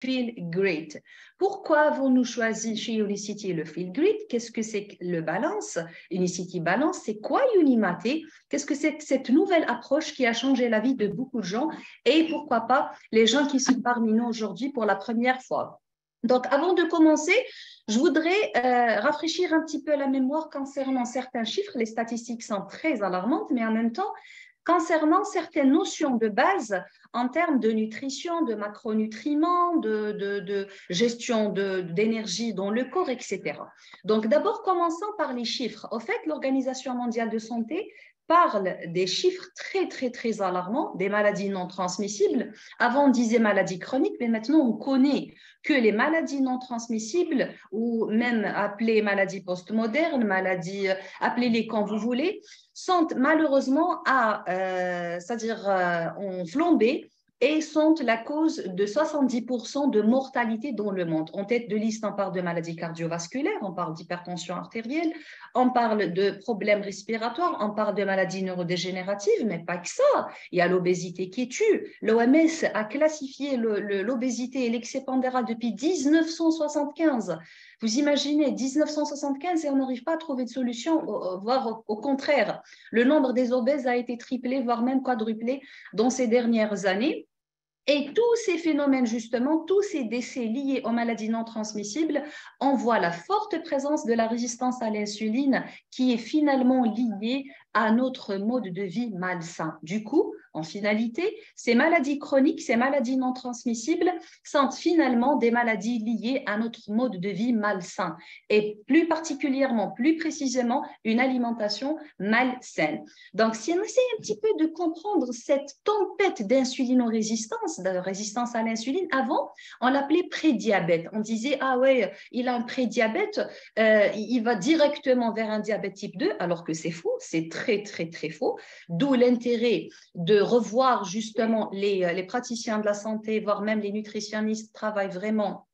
Feel Great. Pourquoi avons-nous choisi chez Unicity le Feel Great? Qu'est-ce que c'est que le balance? Unicity Balance, c'est quoi Unimaté? Qu'est-ce que c'est que cette nouvelle approche qui a changé la vie de beaucoup de gens et pourquoi pas les gens qui sont parmi nous aujourd'hui pour la première fois? Donc, avant de commencer, je voudrais rafraîchir un petit peu la mémoire concernant certains chiffres. Les statistiques sont très alarmantes, mais en même temps, concernant certaines notions de base en termes de nutrition, de macronutriments, de gestion d'énergie dans le corps, etc. Donc, d'abord, commençons par les chiffres. Au fait, l'Organisation mondiale de santé parle des chiffres très, très, très alarmants, des maladies non transmissibles. Avant, on disait maladies chroniques, mais maintenant, on connaît que les maladies non transmissibles, ou même appelées maladies postmodernes, maladies, appelez-les quand vous voulez, sont malheureusement en flambée et sont la cause de 70% de mortalité dans le monde. En tête de liste, on parle de maladies cardiovasculaires, on parle d'hypertension artérielle, on parle de problèmes respiratoires, on parle de maladies neurodégénératives, mais pas que ça. Il y a l'obésité qui tue. L'OMS a classifié l'obésité et l'excès pondéral depuis 1975. Vous imaginez, 1975 et on n'arrive pas à trouver de solution, voire au contraire. Le nombre des obèses a été triplé, voire même quadruplé dans ces dernières années. Et tous ces phénomènes, justement, tous ces décès liés aux maladies non transmissibles, on voit la forte présence de la résistance à l'insuline qui est finalement liée à notre mode de vie malsain. Du coup, en finalité, ces maladies chroniques, ces maladies non transmissibles sont finalement des maladies liées à notre mode de vie malsain et plus particulièrement, plus précisément, une alimentation malsaine. Donc, si on essaie un petit peu de comprendre cette tempête d'insulinorésistance, de résistance à l'insuline, avant, on l'appelait prédiabète. On disait, ah ouais, il a un prédiabète, il va directement vers un diabète type 2, alors que c'est faux, c'est très, très, très faux. D'où l'intérêt de revoir justement les praticiens de la santé, voire même les nutritionnistes travaillent vraiment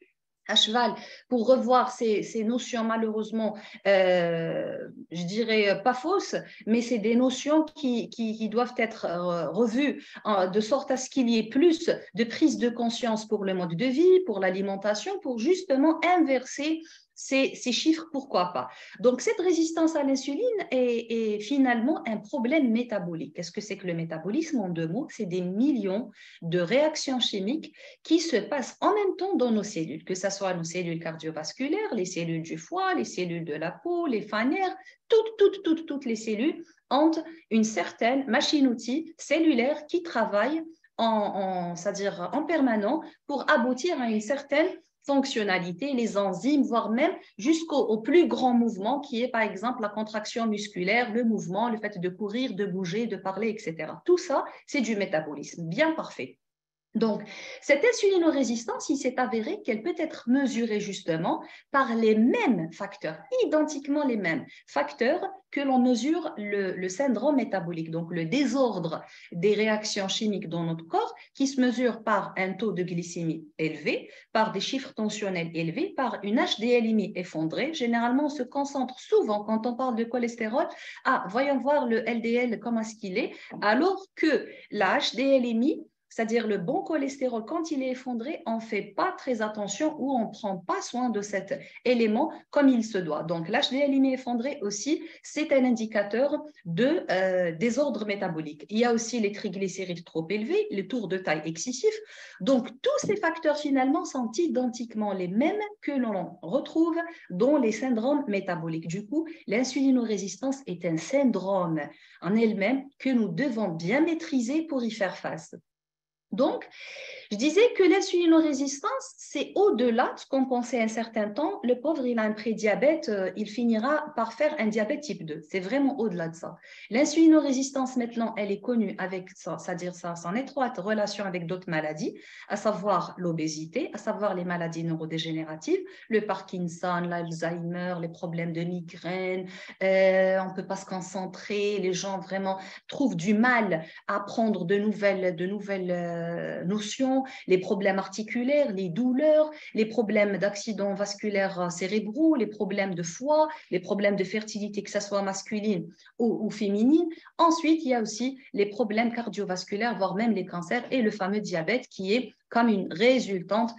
à cheval pour revoir ces notions malheureusement, je dirais pas fausses, mais c'est des notions qui doivent être revues de sorte à ce qu'il y ait plus de prise de conscience pour le mode de vie, pour l'alimentation, pour justement inverser ces chiffres, pourquoi pas. Donc, cette résistance à l'insuline est finalement un problème métabolique. Qu'est-ce que c'est que le métabolisme? En deux mots, c'est des millions de réactions chimiques qui se passent en même temps dans nos cellules, que ce soit nos cellules cardiovasculaires, les cellules du foie, les cellules de la peau, les fanettes, toutes les cellules ont une certaine machine-outil cellulaire qui travaille c'est-à-dire en permanent pour aboutir à une certaine fonctionnalité, les enzymes, voire même jusqu'au plus grand mouvement qui est par exemple la contraction musculaire, le mouvement, le fait de courir, de bouger, de parler, etc. Tout ça, c'est du métabolisme, bien parfait. Donc, cette insulinorésistance, il s'est avéré qu'elle peut être mesurée justement par les mêmes facteurs, identiquement les mêmes facteurs que l'on mesure le syndrome métabolique, donc le désordre des réactions chimiques dans notre corps qui se mesure par un taux de glycémie élevé, par des chiffres tensionnels élevés, par une HDLIMI effondrée. Généralement, on se concentre souvent quand on parle de cholestérol, voyons voir le LDL comment est-ce qu'il est, alors que la HDLIMI, c'est-à-dire le bon cholestérol, quand il est effondré, on ne fait pas très attention ou on ne prend pas soin de cet élément comme il se doit. Donc, l'HDLIMI effondré aussi, c'est un indicateur de désordre métabolique. Il y a aussi les triglycérides trop élevés, le tour de taille excessif. Donc, tous ces facteurs finalement sont identiquement les mêmes que l'on retrouve dans les syndromes métaboliques. Du coup, l'insulinorésistance est un syndrome en elle-même que nous devons bien maîtriser pour y faire face. Donc, je disais que l'insulinorésistance, c'est au-delà de ce qu'on pensait un certain temps. Le pauvre, il a un prédiabète, il finira par faire un diabète type 2. C'est vraiment au-delà de ça. L'insulinorésistance, maintenant, elle est connue avec ça, c'est-à-dire son étroite relation avec d'autres maladies, à savoir l'obésité, à savoir les maladies neurodégénératives, le Parkinson, l'Alzheimer, les problèmes de migraine, on ne peut pas se concentrer, les gens vraiment trouvent du mal à apprendre de nouvelles notions, les problèmes articulaires, les douleurs, les problèmes d'accidents vasculaires cérébraux, les problèmes de foie, les problèmes de fertilité, que ce soit masculine ou féminine. Ensuite, il y a aussi les problèmes cardiovasculaires, voire même les cancers et le fameux diabète qui est comme une résultante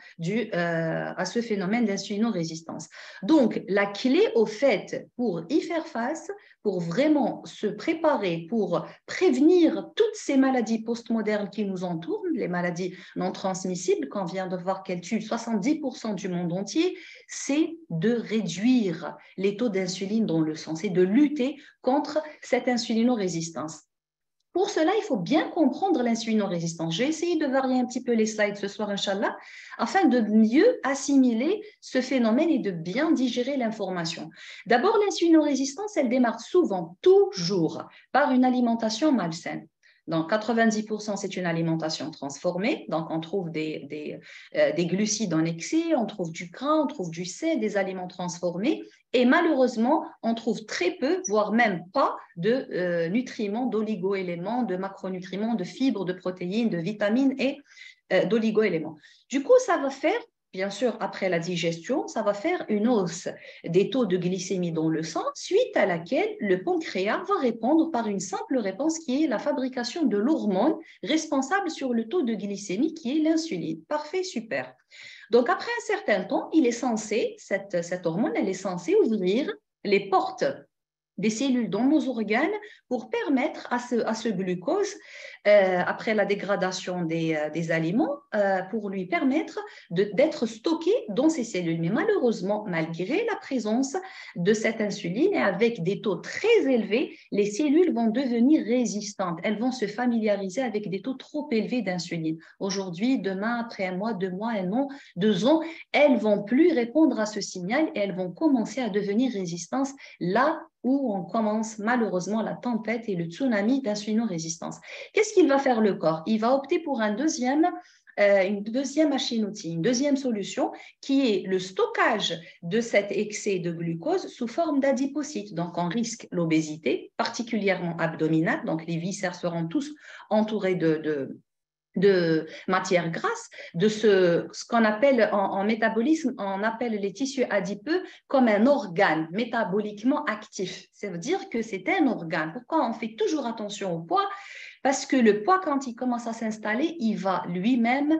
à ce phénomène d'insulinorésistance. Donc, la clé au fait pour y faire face, pour vraiment se préparer, pour prévenir toutes ces maladies postmodernes qui nous entourent, les maladies non transmissibles qu'on vient de voir qu'elles tuent 70% du monde entier, c'est de réduire les taux d'insuline dans le sang, c'est de lutter contre cette insulinorésistance. Pour cela, il faut bien comprendre l'insulinorésistance. J'ai essayé de varier un petit peu les slides ce soir, Inch'Allah, afin de mieux assimiler ce phénomène et de bien digérer l'information. D'abord, l'insulinorésistance, elle démarre souvent, toujours, par une alimentation malsaine. Donc, 90%, c'est une alimentation transformée. Donc, on trouve des glucides en excès, on trouve du gras, on trouve du sel, des aliments transformés. Et malheureusement, on trouve très peu, voire même pas, de nutriments, d'oligo-éléments, de macronutriments, de fibres, de protéines, de vitamines et d'oligo-éléments. Du coup, ça va faire, bien sûr, après la digestion, ça va faire une hausse des taux de glycémie dans le sang, suite à laquelle le pancréas va répondre par une simple réponse qui est la fabrication de l'hormone responsable sur le taux de glycémie qui est l'insuline. Parfait, super. Donc, après un certain temps, cette hormone, elle est censée ouvrir les portes des cellules dans nos organes pour permettre à ce glucose, après la dégradation des aliments, pour lui permettre d'être stocké dans ces cellules. Mais malheureusement, malgré la présence de cette insuline et avec des taux très élevés, les cellules vont devenir résistantes. Elles vont se familiariser avec des taux trop élevés d'insuline. Aujourd'hui, demain, après un mois, 2 mois, 1 an, 2 ans, elles ne vont plus répondre à ce signal et elles vont commencer à devenir résistantes là où on commence malheureusement la tempête et le tsunami d'insulinorésistance. Qu'est-ce qu'il va faire le corps? Il va opter pour une deuxième machine outil, une deuxième solution qui est le stockage de cet excès de glucose sous forme d'adipocytes. Donc, on risque l'obésité, particulièrement abdominale. Donc, les viscères seront tous entourés de matière grasse, de ce qu'on appelle en métabolisme, on appelle les tissus adipeux comme un organe métaboliquement actif. Ça veut dire que c'est un organe. Pourquoi on fait toujours attention au poids? Parce que le poids, quand il commence à s'installer, il va lui-même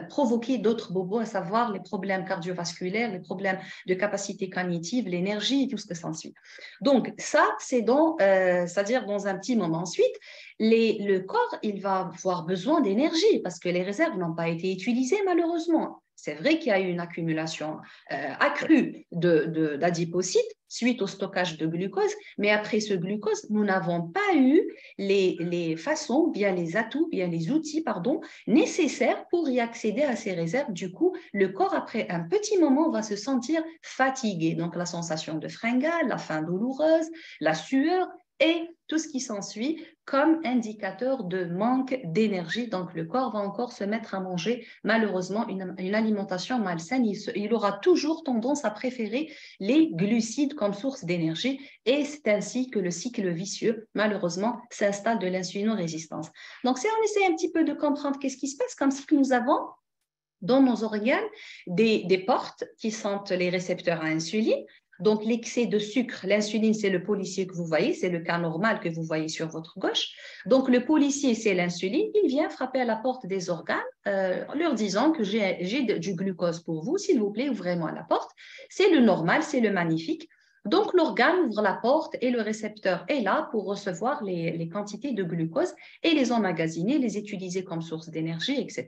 provoquer d'autres bobos, à savoir les problèmes cardiovasculaires, les problèmes de capacité cognitive, l'énergie et tout ce que s'ensuit. Donc, ça, c'est-à-dire dans un petit moment. Ensuite, le corps, il va avoir besoin d'énergie parce que les réserves n'ont pas été utilisées malheureusement. C'est vrai qu'il y a eu une accumulation accrue d'adipocytes suite au stockage de glucose, mais après ce glucose, nous n'avons pas eu les façons, bien les atouts, bien les outils, nécessaires pour y accéder à ces réserves. Du coup, le corps, après un petit moment, va se sentir fatigué. Donc, la sensation de fringale, la faim douloureuse, la sueur et tout ce qui s'ensuit comme indicateur de manque d'énergie. Donc, le corps va encore se mettre à manger, malheureusement, une alimentation malsaine. Il aura toujours tendance à préférer les glucides comme source d'énergie et c'est ainsi que le cycle vicieux, malheureusement, s'installe de l'insulinorésistance. Donc, si on essaie un petit peu de comprendre qu'est-ce qui se passe, comme si nous avons dans nos organes des portes qui sont les récepteurs à insuline. Donc, l'excès de sucre, l'insuline, c'est le policier que vous voyez, c'est le cas normal que vous voyez sur votre gauche. Donc, le policier, c'est l'insuline. Il vient frapper à la porte des organes en leur disant que j'ai du glucose pour vous, s'il vous plaît, ouvrez-moi la porte. C'est le normal, c'est le magnifique. Donc, l'organe ouvre la porte et le récepteur est là pour recevoir les quantités de glucose et les emmagasiner, les utiliser comme source d'énergie, etc.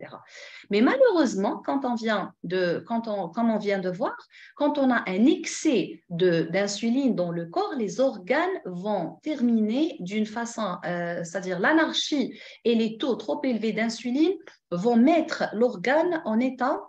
Mais malheureusement, comme on vient de voir, quand on a un excès d'insuline dans le corps, les organes vont terminer d'une façon, c'est-à-dire l'anarchie et les taux trop élevés d'insuline vont mettre l'organe en état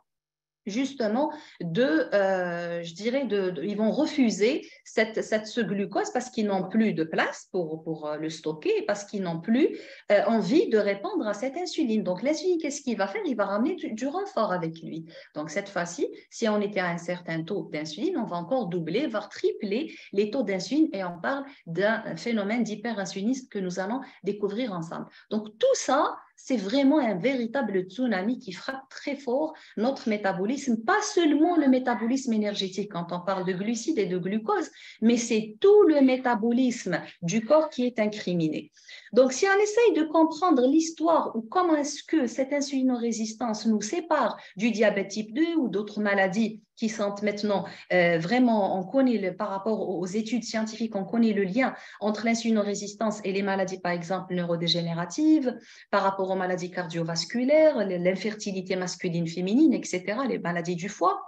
justement ils vont refuser ce glucose parce qu'ils n'ont plus de place pour le stocker, parce qu'ils n'ont plus envie de répondre à cette insuline. Donc l'insuline, qu'est-ce qu'il va faire? Il va ramener du renfort avec lui. Donc cette fois-ci, si on était à un certain taux d'insuline, on va encore doubler, voire tripler les taux d'insuline et on parle d'un phénomène d'hyperinsulinisme que nous allons découvrir ensemble. Donc tout ça, c'est vraiment un véritable tsunami qui frappe très fort notre métabolisme, pas seulement le métabolisme énergétique quand on parle de glucides et de glucose, mais c'est tout le métabolisme du corps qui est incriminé. Donc, si on essaye de comprendre l'histoire ou comment est-ce que cette insulinorésistance nous sépare du diabète type 2 ou d'autres maladies qui sont maintenant vraiment, on connaît par rapport aux études scientifiques, on connaît le lien entre l'insulinorésistance et les maladies, par exemple, neurodégénératives, par rapport aux maladies cardiovasculaires, l'infertilité masculine-féminine, etc., les maladies du foie.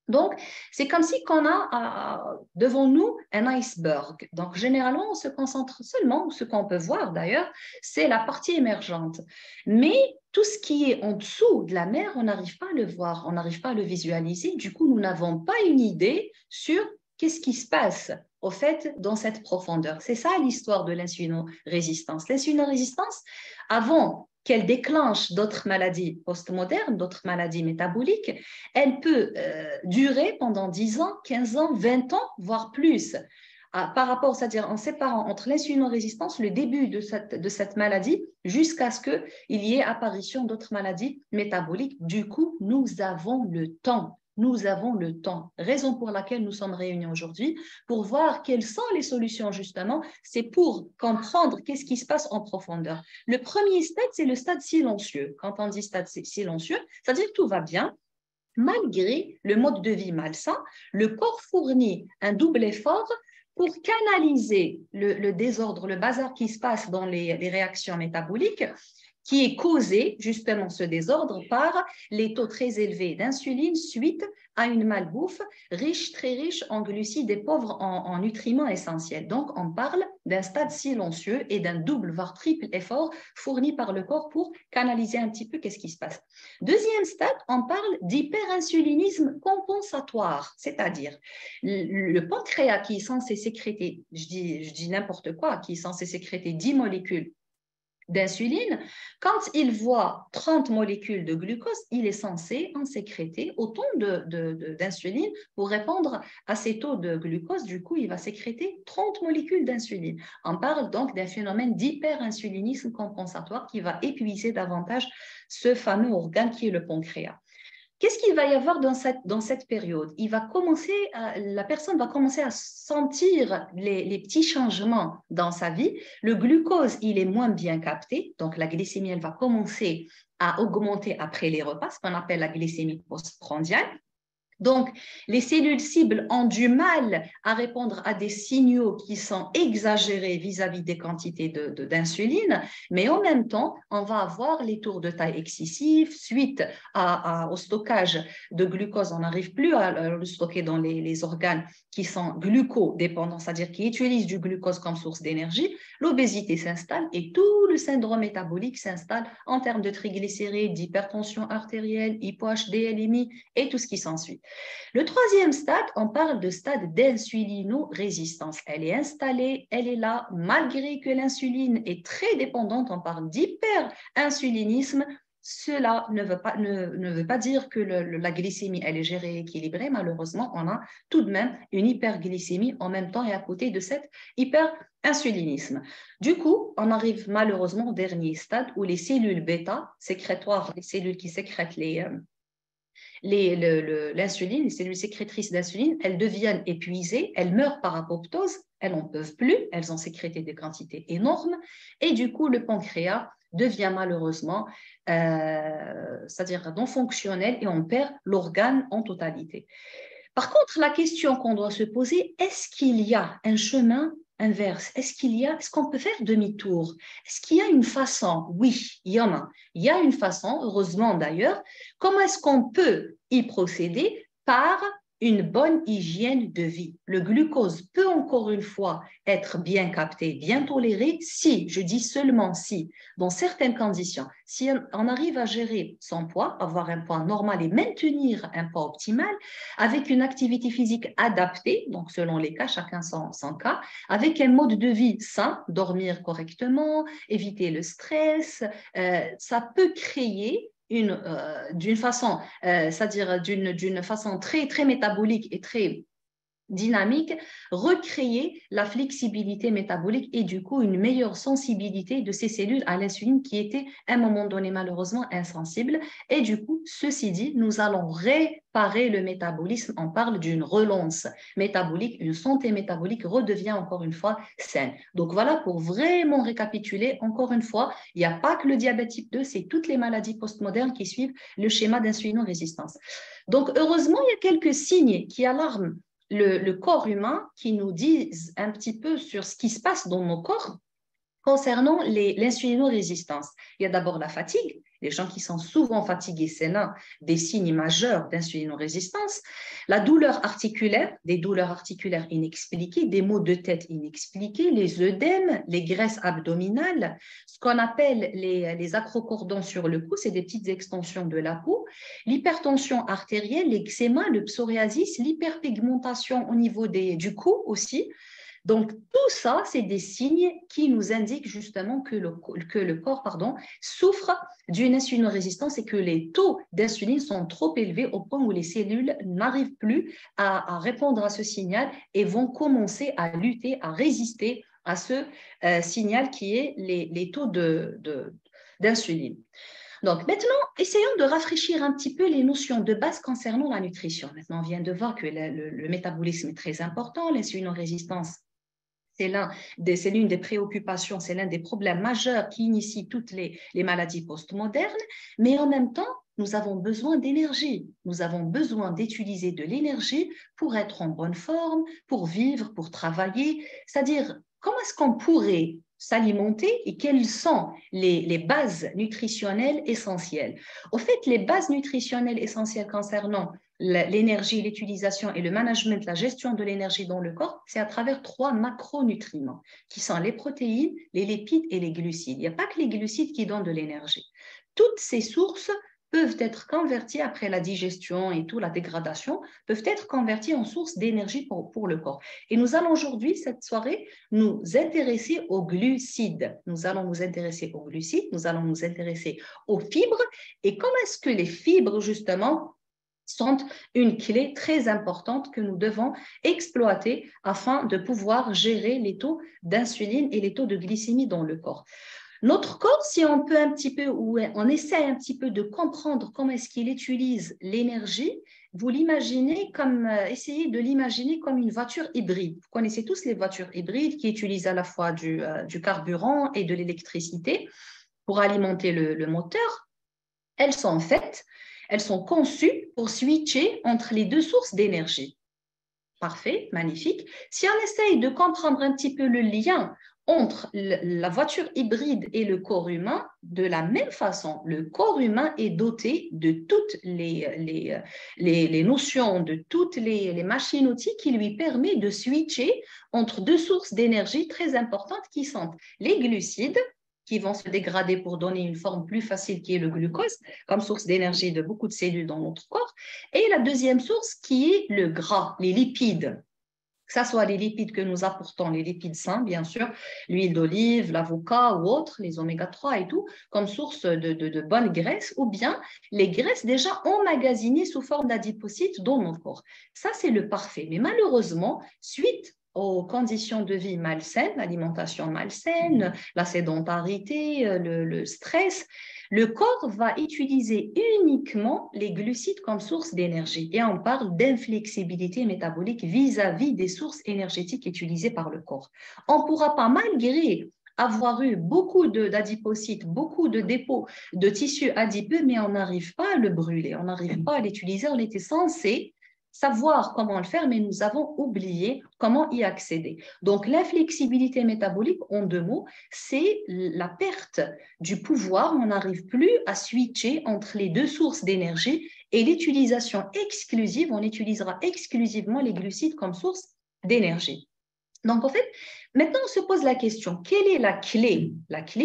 Donc, c'est comme si on a devant nous un iceberg. Donc, généralement, on se concentre seulement, ce qu'on peut voir d'ailleurs, c'est la partie émergente. Mais tout ce qui est en dessous de la mer, on n'arrive pas à le voir, on n'arrive pas à le visualiser. Du coup, nous n'avons pas une idée sur qu'est-ce qui se passe au fait dans cette profondeur. C'est ça l'histoire de l'insulinorésistance. L'insulinorésistance, avant qu'elle déclenche d'autres maladies postmodernes, d'autres maladies métaboliques, elle peut durer pendant 10 ans, 15 ans, 20 ans, voire plus. Par rapport, c'est-à-dire en séparant entre l'insulinorésistance, le début de cette maladie, jusqu'à ce qu'il y ait apparition d'autres maladies métaboliques. Du coup, nous avons le temps. Nous avons le temps, raison pour laquelle nous sommes réunis aujourd'hui, pour voir quelles sont les solutions justement, c'est pour comprendre qu'est-ce qui se passe en profondeur. Le premier stade, c'est le stade silencieux. Quand on dit stade silencieux, c'est-à-dire que tout va bien, malgré le mode de vie malsain, le corps fournit un double effort pour canaliser le désordre, le bazar qui se passe dans les réactions métaboliques, qui est causé, justement, ce désordre, par les taux très élevés d'insuline suite à une malbouffe riche, très riche en glucides et pauvre en nutriments essentiels. Donc, on parle d'un stade silencieux et d'un double, voire triple effort fourni par le corps pour canaliser un petit peu qu'est-ce qui se passe. Deuxième stade, on parle d'hyperinsulinisme compensatoire, c'est-à-dire le pancréas qui est censé sécréter, je dis n'importe quoi, qui est censé sécréter 10 molécules d'insuline, quand il voit 30 molécules de glucose, il est censé en sécréter autant d'insuline pour répondre à ces taux de glucose. Du coup, il va sécréter 30 molécules d'insuline. On parle donc d'un phénomène d'hyperinsulinisme compensatoire qui va épuiser davantage ce fameux organe qui est le pancréas. Qu'est-ce qu'il va y avoir dans cette période? La personne va commencer à sentir les petits changements dans sa vie. Le glucose, il est moins bien capté, donc la glycémie, elle va commencer à augmenter après les repas, ce qu'on appelle la glycémie postprandiale. Donc, les cellules cibles ont du mal à répondre à des signaux qui sont exagérés vis-à-vis des quantités d'insuline, mais en même temps, on va avoir les tours de taille excessifs suite au stockage de glucose. On n'arrive plus à le stocker dans les organes qui sont glucodépendants, c'est-à-dire qui utilisent du glucose comme source d'énergie. L'obésité s'installe et tout le syndrome métabolique s'installe en termes de triglycérides, d'hypertension artérielle, hypo-HDLMI et tout ce qui s'ensuit. Le troisième stade, on parle de stade d'insulinorésistance. Elle est installée, elle est là, malgré que l'insuline est très dépendante, on parle d'hyperinsulinisme. Cela ne veut pas dire que la glycémie elle est gérée, équilibrée. Malheureusement, on a tout de même une hyperglycémie en même temps et à côté de cet hyperinsulinisme. Du coup, on arrive malheureusement au dernier stade où les cellules bêta, sécrétoires, les cellules qui sécrètent l'insuline, les cellules sécrétrices d'insuline, elles deviennent épuisées, elles meurent par apoptose, elles n'en peuvent plus, elles ont sécrété des quantités énormes, et du coup, le pancréas devient malheureusement, c'est-à-dire non fonctionnel, et on perd l'organe en totalité. Par contre, la question qu'on doit se poser, est-ce qu'il y a un chemin inverse? Est-ce qu'on peut faire demi-tour? Est-ce qu'il y a une façon? Oui, il y en a. Il y a une façon, heureusement d'ailleurs. Comment est-ce qu'on peut y procéder? Par une bonne hygiène de vie. Le glucose peut encore une fois être bien capté, bien toléré, si, je dis seulement si, dans certaines conditions, si on arrive à gérer son poids, avoir un poids normal et maintenir un poids optimal, avec une activité physique adaptée, donc selon les cas, chacun son cas, avec un mode de vie sain, dormir correctement, éviter le stress, ça peut créer d'une façon, c'est-à-dire d'une façon très, très métabolique et très dynamique, recréer la flexibilité métabolique et du coup une meilleure sensibilité de ces cellules à l'insuline qui étaient à un moment donné malheureusement insensibles. Et du coup, ceci dit, nous allons réparer le métabolisme. On parle d'une relance métabolique, une santé métabolique redevient encore une fois saine. Donc voilà, pour vraiment récapituler, encore une fois, il n'y a pas que le diabète type 2, c'est toutes les maladies postmodernes qui suivent le schéma d'insulinorésistance. Donc heureusement, il y a quelques signes qui alarment le corps humain, qui nous disent un petit peu sur ce qui se passe dans nos corps concernant l'insulinorésistance. Il y a d'abord la fatigue. Les gens qui sont souvent fatigués, c'est l'un des signes majeurs d'insulinorésistance. La douleur articulaire, des douleurs articulaires inexpliquées, des maux de tête inexpliqués, les œdèmes, les graisses abdominales, ce qu'on appelle les acrocordons sur le cou, c'est des petites extensions de la peau, l'hypertension artérielle, l'eczéma, le psoriasis, l'hyperpigmentation au niveau du cou aussi. Donc, tout ça, c'est des signes qui nous indiquent justement que le corps souffre d'une insulinorésistance et que les taux d'insuline sont trop élevés au point où les cellules n'arrivent plus à répondre à ce signal et vont commencer à lutter, à résister à ce signal qui est les taux d'insuline. Donc maintenant, essayons de rafraîchir un petit peu les notions de base concernant la nutrition. Maintenant, on vient de voir que le métabolisme est très important, l'insulinorésistance c'est l'une des préoccupations, c'est l'un des problèmes majeurs qui initie toutes les maladies postmodernes, mais en même temps, nous avons besoin d'énergie. Nous avons besoin d'utiliser de l'énergie pour être en bonne forme, pour vivre, pour travailler. C'est-à-dire, comment est-ce qu'on pourrait s'alimenter et quelles sont les bases nutritionnelles essentielles? Au fait, les bases nutritionnelles essentielles concernant l'énergie, l'utilisation et le management, la gestion de l'énergie dans le corps, c'est à travers 3 macronutriments qui sont les protéines, les lipides et les glucides. Il n'y a pas que les glucides qui donnent de l'énergie. Toutes ces sources peuvent être converties après la digestion et toute la dégradation, peuvent être converties en sources d'énergie pour le corps. Et nous allons aujourd'hui, cette soirée, nous intéresser aux glucides. Nous allons nous intéresser aux glucides, nous allons nous intéresser aux fibres et comment est-ce que les fibres, justement, sont une clé très importante que nous devons exploiter afin de pouvoir gérer les taux d'insuline et les taux de glycémie dans le corps. Notre corps, si on peut un petit peu, ou on essaie un petit peu de comprendre comment est-ce qu'il utilise l'énergie, vous l'imaginez comme, essayez de l'imaginer comme une voiture hybride. Vous connaissez tous les voitures hybrides qui utilisent à la fois du carburant et de l'électricité pour alimenter le moteur. Elles sont conçues pour switcher entre les deux sources d'énergie. Parfait, magnifique. Si on essaye de comprendre un petit peu le lien entre la voiture hybride et le corps humain, de la même façon, le corps humain est doté de toutes les notions, de toutes les machines-outils qui lui permettent de switcher entre deux sources d'énergie très importantes qui sont les glucides, qui vont se dégrader pour donner une forme plus facile qui est le glucose, comme source d'énergie de beaucoup de cellules dans notre corps. Et la deuxième source qui est le gras, les lipides. Que ce soit les lipides que nous apportons, les lipides sains, bien sûr, l'huile d'olive, l'avocat ou autres, les oméga-3 et tout, comme source de bonnes graisses, ou bien les graisses déjà emmagasinées sous forme d'adipocytes dans notre corps. Ça, c'est le parfait. Mais malheureusement, suite aux conditions de vie malsaines, l'alimentation malsaine, la sédentarité, le stress, le corps va utiliser uniquement les glucides comme source d'énergie. Et on parle d'inflexibilité métabolique vis-à-vis des sources énergétiques utilisées par le corps. On ne pourra pas, malgré avoir eu beaucoup d'adipocytes, beaucoup de dépôts de tissus adipeux, mais on n'arrive pas à le brûler, on n'arrive pas à l'utiliser. On était censé savoir comment le faire, mais nous avons oublié comment y accéder. Donc, l'inflexibilité métabolique, en 2 mots, c'est la perte du pouvoir. On n'arrive plus à switcher entre les deux sources d'énergie et l'utilisation exclusive, on utilisera exclusivement les glucides comme source d'énergie. Donc, en fait, maintenant, on se pose la question, quelle est la clé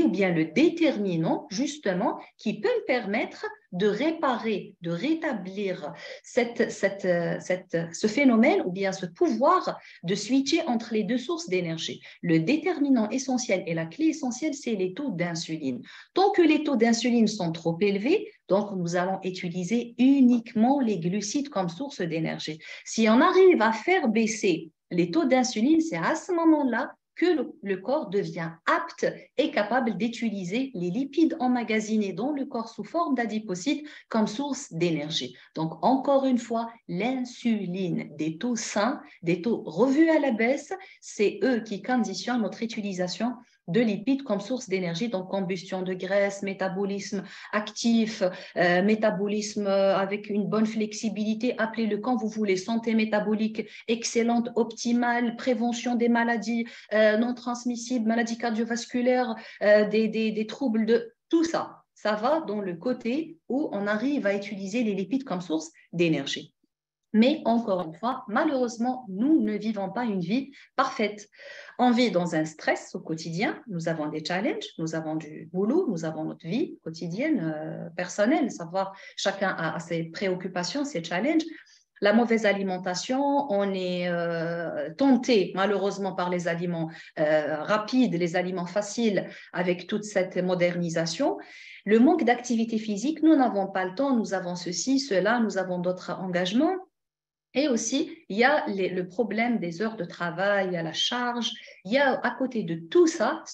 ou bien le déterminant, justement, qui peut me permettre de réparer, de rétablir ce phénomène ou bien ce pouvoir de switcher entre les deux sources d'énergie. Le déterminant essentiel et la clé essentielle, c'est les taux d'insuline. Tant que les taux d'insuline sont trop élevés, donc nous allons utiliser uniquement les glucides comme source d'énergie. Si on arrive à faire baisser les taux d'insuline, c'est à ce moment-là que le corps devient apte et capable d'utiliser les lipides emmagasinés dans le corps sous forme d'adipocytes comme source d'énergie. Donc, encore une fois, l'insuline, des taux sains, des taux revus à la baisse, c'est eux qui conditionnent notre utilisation de lipides comme source d'énergie, donc combustion de graisse, métabolisme actif, métabolisme avec une bonne flexibilité, appelez-le quand vous voulez, santé métabolique excellente, optimale, prévention des maladies non transmissibles, maladies cardiovasculaires, des troubles de tout ça. Ça va dans le côté où on arrive à utiliser les lipides comme source d'énergie. Mais encore une fois, malheureusement, nous ne vivons pas une vie parfaite. On vit dans un stress au quotidien, nous avons des challenges, nous avons du boulot, nous avons notre vie quotidienne, personnelle, savoir chacun a ses préoccupations, ses challenges. La mauvaise alimentation, on est tenté malheureusement par les aliments rapides, les aliments faciles avec toute cette modernisation. Le manque d'activité physique, nous n'avons pas le temps, nous avons ceci, cela, nous avons d'autres engagements. Et aussi, il y a le problème des heures de travail à la charge. Il y a à côté de tout ça,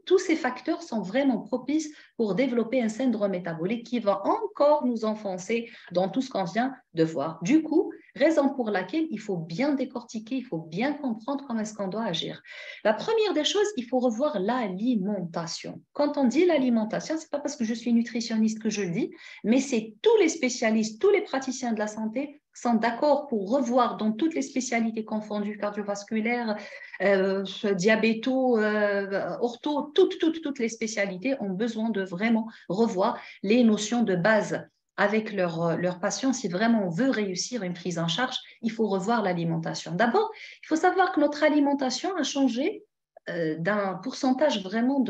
tous ces facteurs sont vraiment propices pour développer un syndrome métabolique qui va encore nous enfoncer dans tout ce qu'on vient de voir. Du coup, raison pour laquelle il faut bien décortiquer, il faut bien comprendre comment est-ce qu'on doit agir. La première des choses, il faut revoir l'alimentation. Quand on dit l'alimentation, ce n'est pas parce que je suis nutritionniste que je le dis, mais c'est tous les spécialistes, tous les praticiens de la santé sont d'accord pour revoir dans toutes les spécialités confondues, cardiovasculaires, diabéto, ortho, toutes les spécialités ont besoin de vraiment revoir les notions de base avec leurs patients. Si vraiment on veut réussir une prise en charge, il faut revoir l'alimentation. D'abord, il faut savoir que notre alimentation a changé d'un pourcentage vraiment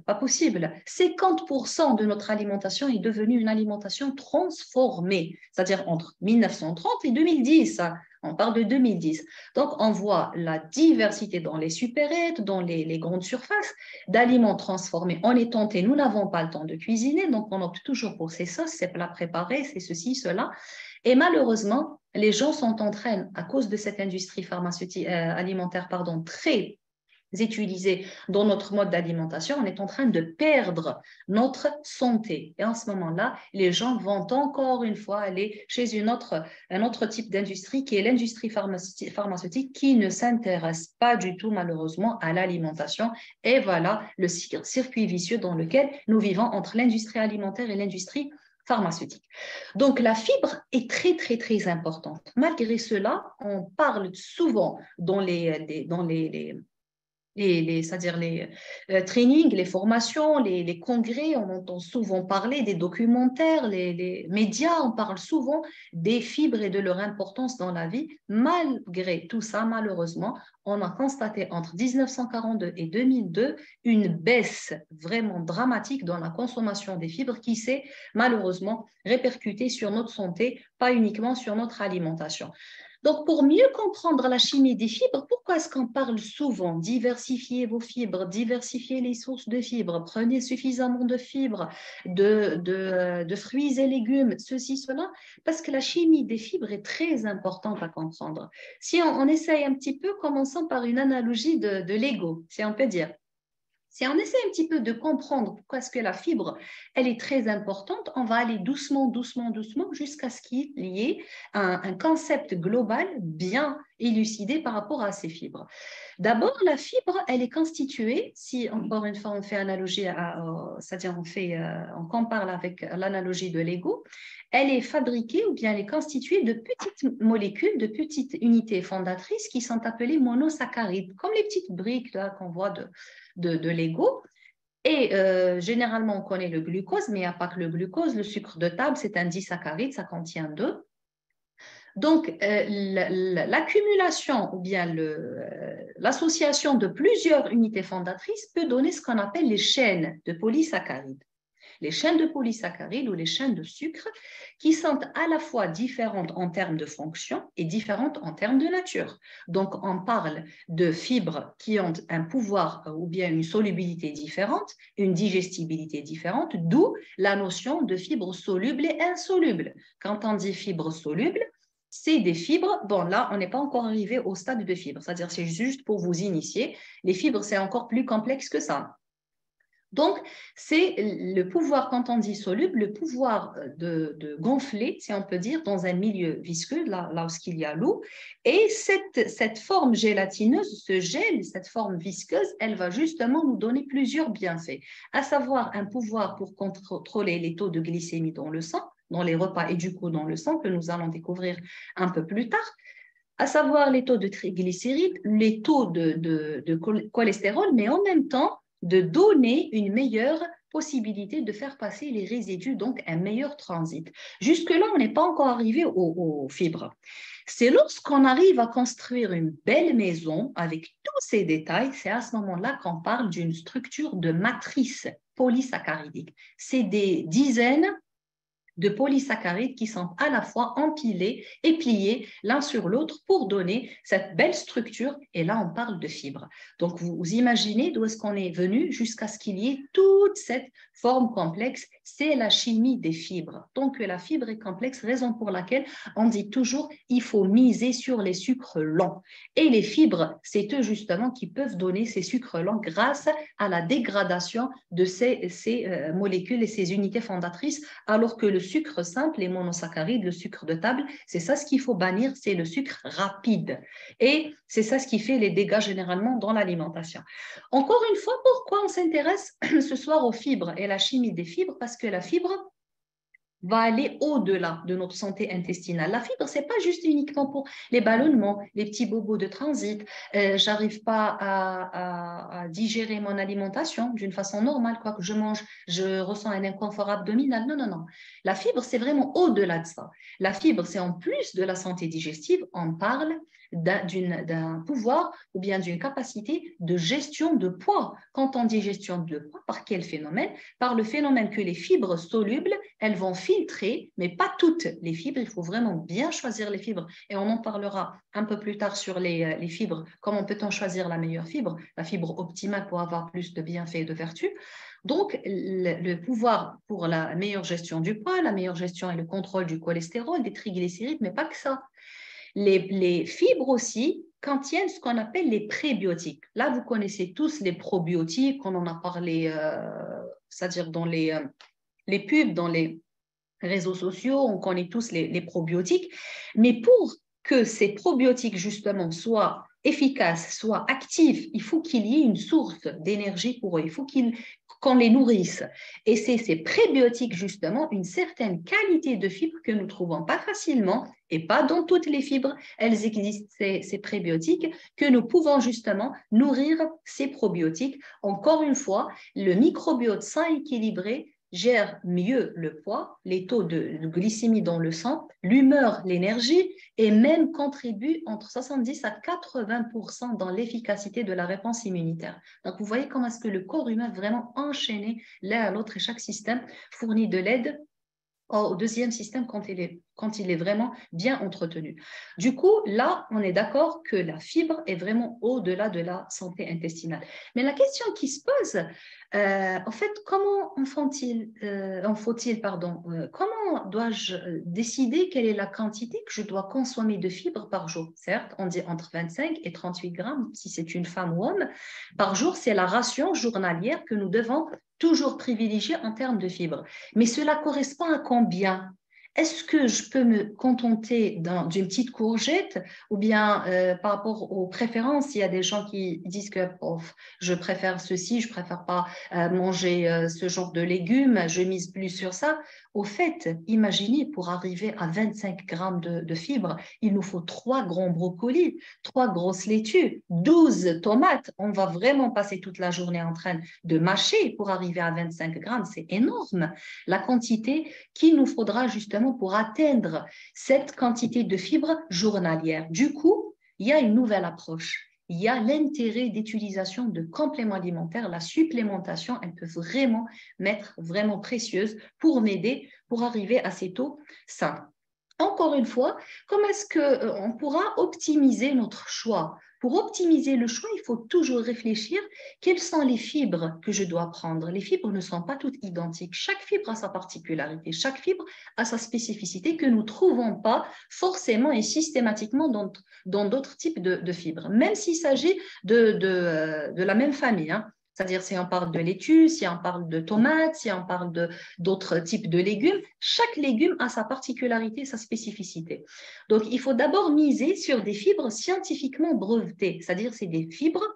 pas possible. 50% de notre alimentation est devenue une alimentation transformée, c'est-à-dire entre 1930 et 2010. On parle de 2010. Donc, on voit la diversité dans les supérettes, dans les grandes surfaces d'aliments transformés. On est tenté, nous n'avons pas le temps de cuisiner, donc on opte toujours pour ces sauces, ces plats préparés, c'est ceci, cela. Et malheureusement, les gens sont en train, à cause de cette industrie pharmaceutique, alimentaire, pardon, très utilisés dans notre mode d'alimentation, on est en train de perdre notre santé. Et en ce moment-là, les gens vont encore une fois aller chez un autre type d'industrie qui est l'industrie pharmaceutique qui ne s'intéresse pas du tout malheureusement à l'alimentation. Et voilà le circuit vicieux dans lequel nous vivons entre l'industrie alimentaire et l'industrie pharmaceutique. Donc, la fibre est très, très, très importante. Malgré cela, on parle souvent dans c'est-à-dire les trainings, les formations, les congrès, on entend souvent parler des documentaires, les médias, on parle souvent des fibres et de leur importance dans la vie. Malgré tout ça, malheureusement, on a constaté entre 1942 et 2002 une baisse vraiment dramatique dans la consommation des fibres qui s'est malheureusement répercutée sur notre santé, pas uniquement sur notre alimentation. Donc, pour mieux comprendre la chimie des fibres, pourquoi est-ce qu'on parle souvent diversifier vos fibres, diversifier les sources de fibres, prenez suffisamment de fibres, de fruits et légumes, ceci, cela? Parce que la chimie des fibres est très importante à comprendre. Si on essaye un petit peu, commençons par une analogie de Lego, si on peut dire. Si on essaie un petit peu de comprendre pourquoi est-ce que la fibre, elle est très importante, on va aller doucement, doucement, doucement jusqu'à ce qu'il y ait un concept global bien élucidé par rapport à ces fibres. D'abord, la fibre, elle est constituée, si encore une fois on fait analogie, c'est-à-dire on compare avec l'analogie de Lego, elle est fabriquée ou bien elle est constituée de petites molécules, de petites unités fondatrices qui sont appelées monosaccharides, comme les petites briques là qu'on voit de Lego. Et généralement, on connaît le glucose, mais il n'y a pas que le glucose. Le sucre de table, c'est un disaccharide, ça contient donc, l'accumulation ou bien l'association de plusieurs unités fondatrices peut donner ce qu'on appelle les chaînes de polysaccharides. Les chaînes de polysaccharides ou les chaînes de sucre qui sont à la fois différentes en termes de fonction et différentes en termes de nature. Donc, on parle de fibres qui ont un pouvoir ou bien une solubilité différente, une digestibilité différente, d'où la notion de fibres solubles et insolubles. Quand on dit fibres solubles, c'est des fibres, bon là, on n'est pas encore arrivé au stade de fibres, c'est-à-dire c'est juste pour vous initier. Les fibres, c'est encore plus complexe que ça. Donc, c'est le pouvoir, quand on dit soluble, le pouvoir de gonfler, si on peut dire, dans un milieu visqueux, là où il y a l'eau. Et cette forme gélatineuse, ce gel, cette forme visqueuse, elle va justement nous donner plusieurs bienfaits, à savoir un pouvoir pour contrôler les taux de glycémie dans le sang, dans les repas et du coup dans le sang, que nous allons découvrir un peu plus tard, à savoir les taux de triglycérides, les taux de cholestérol, mais en même temps, de donner une meilleure possibilité de faire passer les résidus, donc un meilleur transit. Jusque-là, on n'est pas encore arrivé aux fibres. C'est lorsqu'on arrive à construire une belle maison avec tous ces détails, c'est à ce moment-là qu'on parle d'une structure de matrice polysaccharidique. C'est des dizaines de polysaccharides qui sont à la fois empilés et pliés l'un sur l'autre pour donner cette belle structure. Et là, on parle de fibres. Donc, vous imaginez d'où est-ce qu'on est venu jusqu'à ce qu'il y ait toute cette forme complexe. C'est la chimie des fibres. Donc, la fibre est complexe, raison pour laquelle on dit toujours il faut miser sur les sucres lents. Et les fibres, c'est eux justement qui peuvent donner ces sucres lents grâce à la dégradation de ces molécules et ces unités fondatrices, alors que le sucre simple, les monosaccharides, le sucre de table, c'est ça ce qu'il faut bannir, c'est le sucre rapide. Et c'est ça ce qui fait les dégâts généralement dans l'alimentation. Encore une fois, pourquoi on s'intéresse ce soir aux fibres et la chimie des fibres? Parce que la fibre va aller au-delà de notre santé intestinale. La fibre, c'est pas juste uniquement pour les ballonnements, les petits bobos de transit. J'arrive pas à digérer mon alimentation d'une façon normale, quoi que je mange, je ressens un inconfort abdominal. Non, non, non. La fibre, c'est vraiment au-delà de ça. La fibre, c'est en plus de la santé digestive, on parle d'un pouvoir ou bien d'une capacité de gestion de poids. Quand on dit gestion de poids, par quel phénomène? Par le phénomène que les fibres solubles, elles vont filtrer, mais pas toutes les fibres. Il faut vraiment bien choisir les fibres. Et on en parlera un peu plus tard sur les fibres. Comment peut-on choisir la meilleure fibre? La fibre optimale pour avoir plus de bienfaits et de vertus. Donc, le pouvoir pour la meilleure gestion du poids, la meilleure gestion et le contrôle du cholestérol, des triglycérides, mais pas que ça. Les fibres aussi contiennent ce qu'on appelle les prébiotiques. Là, vous connaissez tous les probiotiques, on en a parlé, c'est-à-dire dans les pubs, dans les réseaux sociaux, on connaît tous les probiotiques. Mais pour que ces probiotiques, justement, soient efficaces, soient actifs, il faut qu'il y ait une source d'énergie pour eux. Il faut qu'on les nourrisse. Et c'est ces prébiotiques, justement, une certaine qualité de fibres que nous ne trouvons pas facilement et pas dans toutes les fibres. Elles existent, ces prébiotiques, que nous pouvons justement nourrir ces probiotiques. Encore une fois, le microbiote sain et équilibré gère mieux le poids, les taux de glycémie dans le sang, l'humeur, l'énergie et même contribue entre 70 à 80% dans l'efficacité de la réponse immunitaire. Donc, vous voyez comment est-ce que le corps humain est vraiment enchaîné l'un à l'autre et chaque système fournit de l'aide au deuxième système quand il est vraiment bien entretenu. Du coup, là, on est d'accord que la fibre est vraiment au-delà de la santé intestinale. Mais la question qui se pose, en fait, comment comment dois-je décider quelle est la quantité que je dois consommer de fibres par jour? Certes, on dit entre 25 et 38 grammes, si c'est une femme ou homme, par jour, c'est la ration journalière que nous devons toujours privilégier en termes de fibres. Mais cela correspond à combien? Est-ce que je peux me contenter d'une petite courgette ou bien par rapport aux préférences, il y a des gens qui disent que je préfère ceci, je ne préfère pas manger ce genre de légumes, je mise plus sur ça. Au fait, imaginez, pour arriver à 25 grammes de fibres, il nous faut 3 grands brocolis, 3 grosses laitues, 12 tomates. On va vraiment passer toute la journée en train de mâcher pour arriver à 25 grammes. C'est énorme. La quantité qu'il nous faudra justement pour atteindre cette quantité de fibres journalière. Du coup, il y a une nouvelle approche. il y a l'intérêt d'utilisation de compléments alimentaires. La supplémentation, elle peut vraiment m'être vraiment précieuse pour m'aider pour arriver à ces taux sains. Encore une fois, comment est-ce qu'on pourra optimiser notre choix? Pour optimiser le choix, il faut toujours réfléchir quelles sont les fibres que je dois prendre. Les fibres ne sont pas toutes identiques. Chaque fibre a sa particularité, chaque fibre a sa spécificité que nous ne trouvons pas forcément et systématiquement dans d'autres types de fibres, même s'il s'agit de la même famille, hein. C'est-à-dire si on parle de laitue, si on parle de tomates, si on parle d'autres types de légumes, chaque légume a sa particularité, sa spécificité. Donc, il faut d'abord miser sur des fibres scientifiquement brevetées, c'est-à-dire c'est des fibres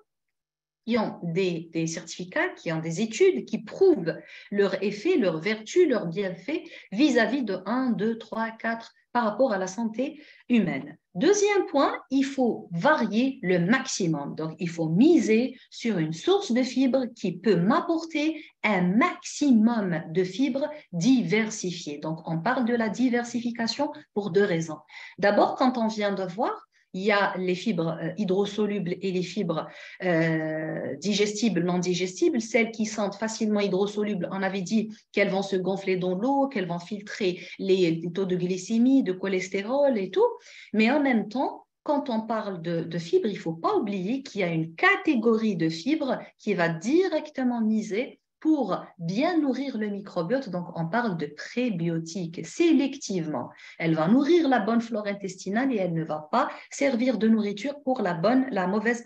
qui ont des certificats, qui ont des études qui prouvent leur effet, leur vertu, leur bienfait vis-à-vis de 1, 2, 3, 4 par rapport à la santé humaine. Deuxième point, il faut varier le maximum. Donc, il faut miser sur une source de fibres qui peut m'apporter un maximum de fibres diversifiées. Donc, on parle de la diversification pour deux raisons. D'abord, quand on vient de voir, il y a les fibres hydrosolubles et les fibres digestibles, non digestibles. Celles qui sont facilement hydrosolubles, on avait dit qu'elles vont se gonfler dans l'eau, qu'elles vont filtrer les taux de glycémie, de cholestérol et tout. Mais en même temps, quand on parle de fibres, il ne faut pas oublier qu'il y a une catégorie de fibres qui va directement miser pour bien nourrir le microbiote. Donc, on parle de prébiotiques sélectivement. Elle va nourrir la bonne flore intestinale et elle ne va pas servir de nourriture pour la mauvaise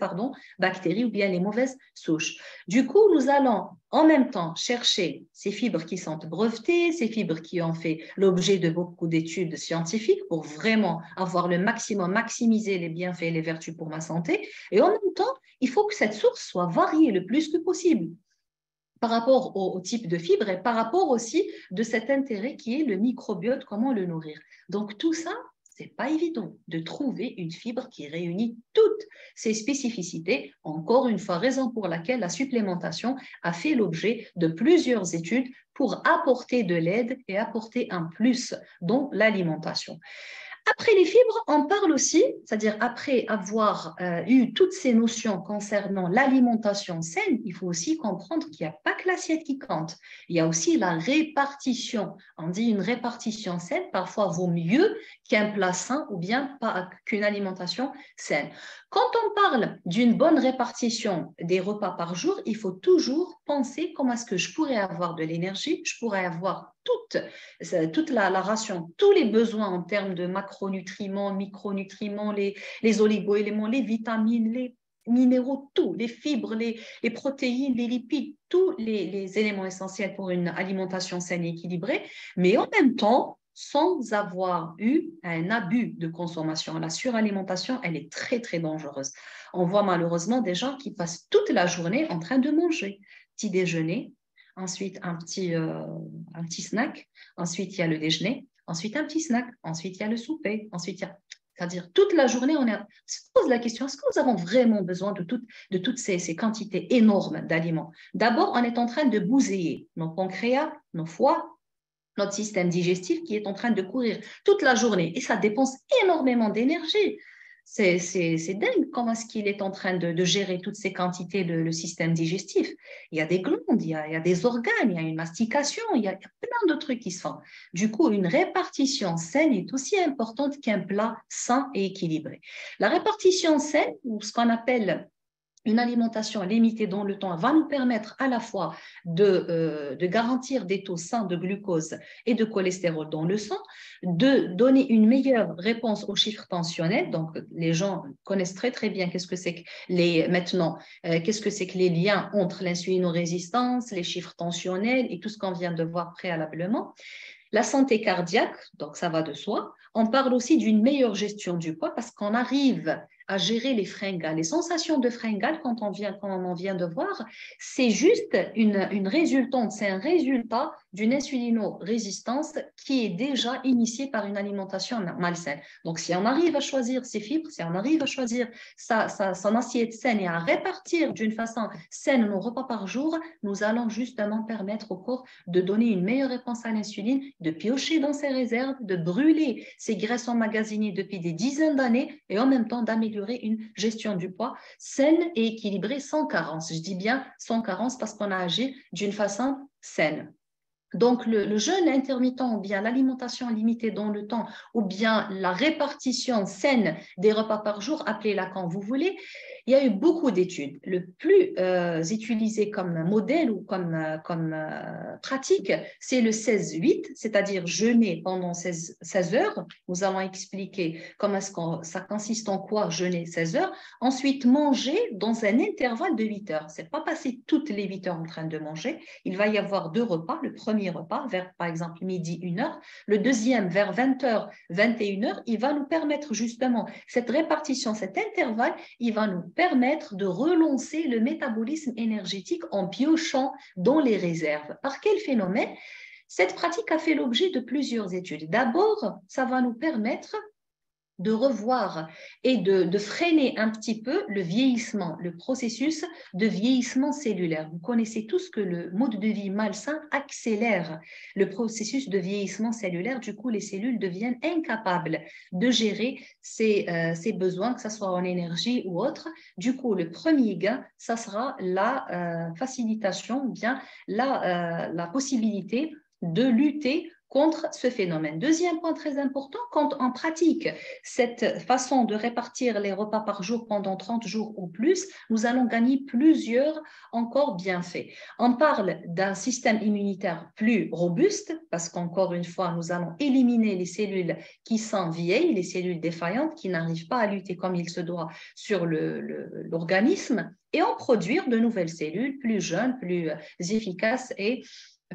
bactérie ou bien les mauvaises souches. Du coup, nous allons en même temps chercher ces fibres qui sont brevetées, ces fibres qui ont fait l'objet de beaucoup d'études scientifiques pour vraiment avoir le maximum, maximiser les bienfaits et les vertus pour ma santé. Et en même temps, il faut que cette source soit variée le plus que possible par rapport au type de fibre et par rapport aussi de cet intérêt qui est le microbiote, comment le nourrir. Donc tout ça, c'est pas évident de trouver une fibre qui réunit toutes ces spécificités. Encore une fois, raison pour laquelle la supplémentation a fait l'objet de plusieurs études pour apporter de l'aide et apporter un plus dans l'alimentation. Après les fibres, on parle aussi, c'est-à-dire après avoir eu toutes ces notions concernant l'alimentation saine, il faut aussi comprendre qu'il n'y a pas que l'assiette qui compte. Il y a aussi la répartition. On dit une répartition saine, parfois vaut mieux qu'un plat sain ou bien qu'une alimentation saine. Quand on parle d'une bonne répartition des repas par jour, il faut toujours penser comment est-ce que je pourrais avoir de l'énergie, je pourrais avoir toute la ration, tous les besoins en termes de macronutriments, micronutriments, les oligo-éléments, les vitamines, les minéraux, tout, les fibres, les protéines, les lipides, tous les éléments essentiels pour une alimentation saine et équilibrée, mais en même temps, sans avoir eu un abus de consommation. La suralimentation, elle est très, très dangereuse. On voit malheureusement des gens qui passent toute la journée en train de manger. Petit déjeuner, ensuite un petit snack, ensuite il y a le déjeuner, ensuite un petit snack, ensuite il y a le souper, ensuite il y a... C'est-à-dire, toute la journée, on se pose la question, est-ce que nous avons vraiment besoin de toutes ces quantités énormes d'aliments? D'abord, on est en train de bousiller nos pancréas, nos foies, notre système digestif qui est en train de courir toute la journée et ça dépense énormément d'énergie. C'est dingue comment est-ce qu'il est en train de gérer toutes ces quantités, le système digestif. Il y a des glandes, il y a des organes, il y a une mastication, il y a plein de trucs qui se font. Du coup, une répartition saine est aussi importante qu'un plat sain et équilibré. La répartition saine, ou ce qu'on appelle une alimentation limitée dans le temps va nous permettre à la fois de garantir des taux sains de glucose et de cholestérol dans le sang, de donner une meilleure réponse aux chiffres tensionnels. Donc, les gens connaissent très, très bien qu'est-ce que c'est que qu'est-ce que c'est que les liens entre l'insulinorésistance, les chiffres tensionnels et tout ce qu'on vient de voir préalablement. La santé cardiaque, donc ça va de soi. On parle aussi d'une meilleure gestion du poids parce qu'on arrive à gérer les fringales. Les sensations de fringales, comme on vient de voir, c'est juste une résultante, c'est un résultat d'une insulinorésistance qui est déjà initiée par une alimentation malsaine. Donc, si on arrive à choisir ses fibres, si on arrive à choisir son assiette saine et à répartir d'une façon saine nos repas par jour, nous allons justement permettre au corps de donner une meilleure réponse à l'insuline, de piocher dans ses réserves, de brûler ses graisses emmagasinées depuis des dizaines d'années et en même temps d'améliorer améliorer une gestion du poids saine et équilibrée sans carence. Je dis bien sans carence parce qu'on a agi d'une façon saine. Donc, le jeûne intermittent ou bien l'alimentation limitée dans le temps ou bien la répartition saine des repas par jour, appelez-la quand vous voulez, il y a eu beaucoup d'études. Le plus utilisé comme modèle ou comme pratique, c'est le 16-8, c'est-à-dire jeûner pendant 16 heures. Nous allons expliquer comment ça consiste en quoi jeûner 16 heures. Ensuite, manger dans un intervalle de 8 heures. Ce n'est pas passer toutes les 8 heures en train de manger. Il va y avoir 2 repas. Le premier repas vers, par exemple, midi, 1 heure. Le deuxième vers 20 heures, 21 heures. Il va nous permettre justement cette répartition, cet intervalle, il va nous permettre de relancer le métabolisme énergétique en piochant dans les réserves. Par quel phénomène? Cette pratique a fait l'objet de plusieurs études. D'abord, ça va nous permettre de revoir et de freiner un petit peu le vieillissement, le processus de vieillissement cellulaire. Vous connaissez tous que le mode de vie malsain accélère le processus de vieillissement cellulaire. Du coup, les cellules deviennent incapables de gérer ces besoins, que ce soit en énergie ou autre. Du coup, le premier gain, ça sera la facilitation, bien la possibilité de lutter contre ce phénomène. Deuxième point très important, quand on pratique cette façon de répartir les repas par jour pendant 30 jours ou plus, nous allons gagner plusieurs encore bienfaits. On parle d'un système immunitaire plus robuste parce qu'encore une fois, nous allons éliminer les cellules qui sont vieilles, les cellules défaillantes qui n'arrivent pas à lutter comme il se doit sur l'organisme et en produire de nouvelles cellules plus jeunes, plus efficaces et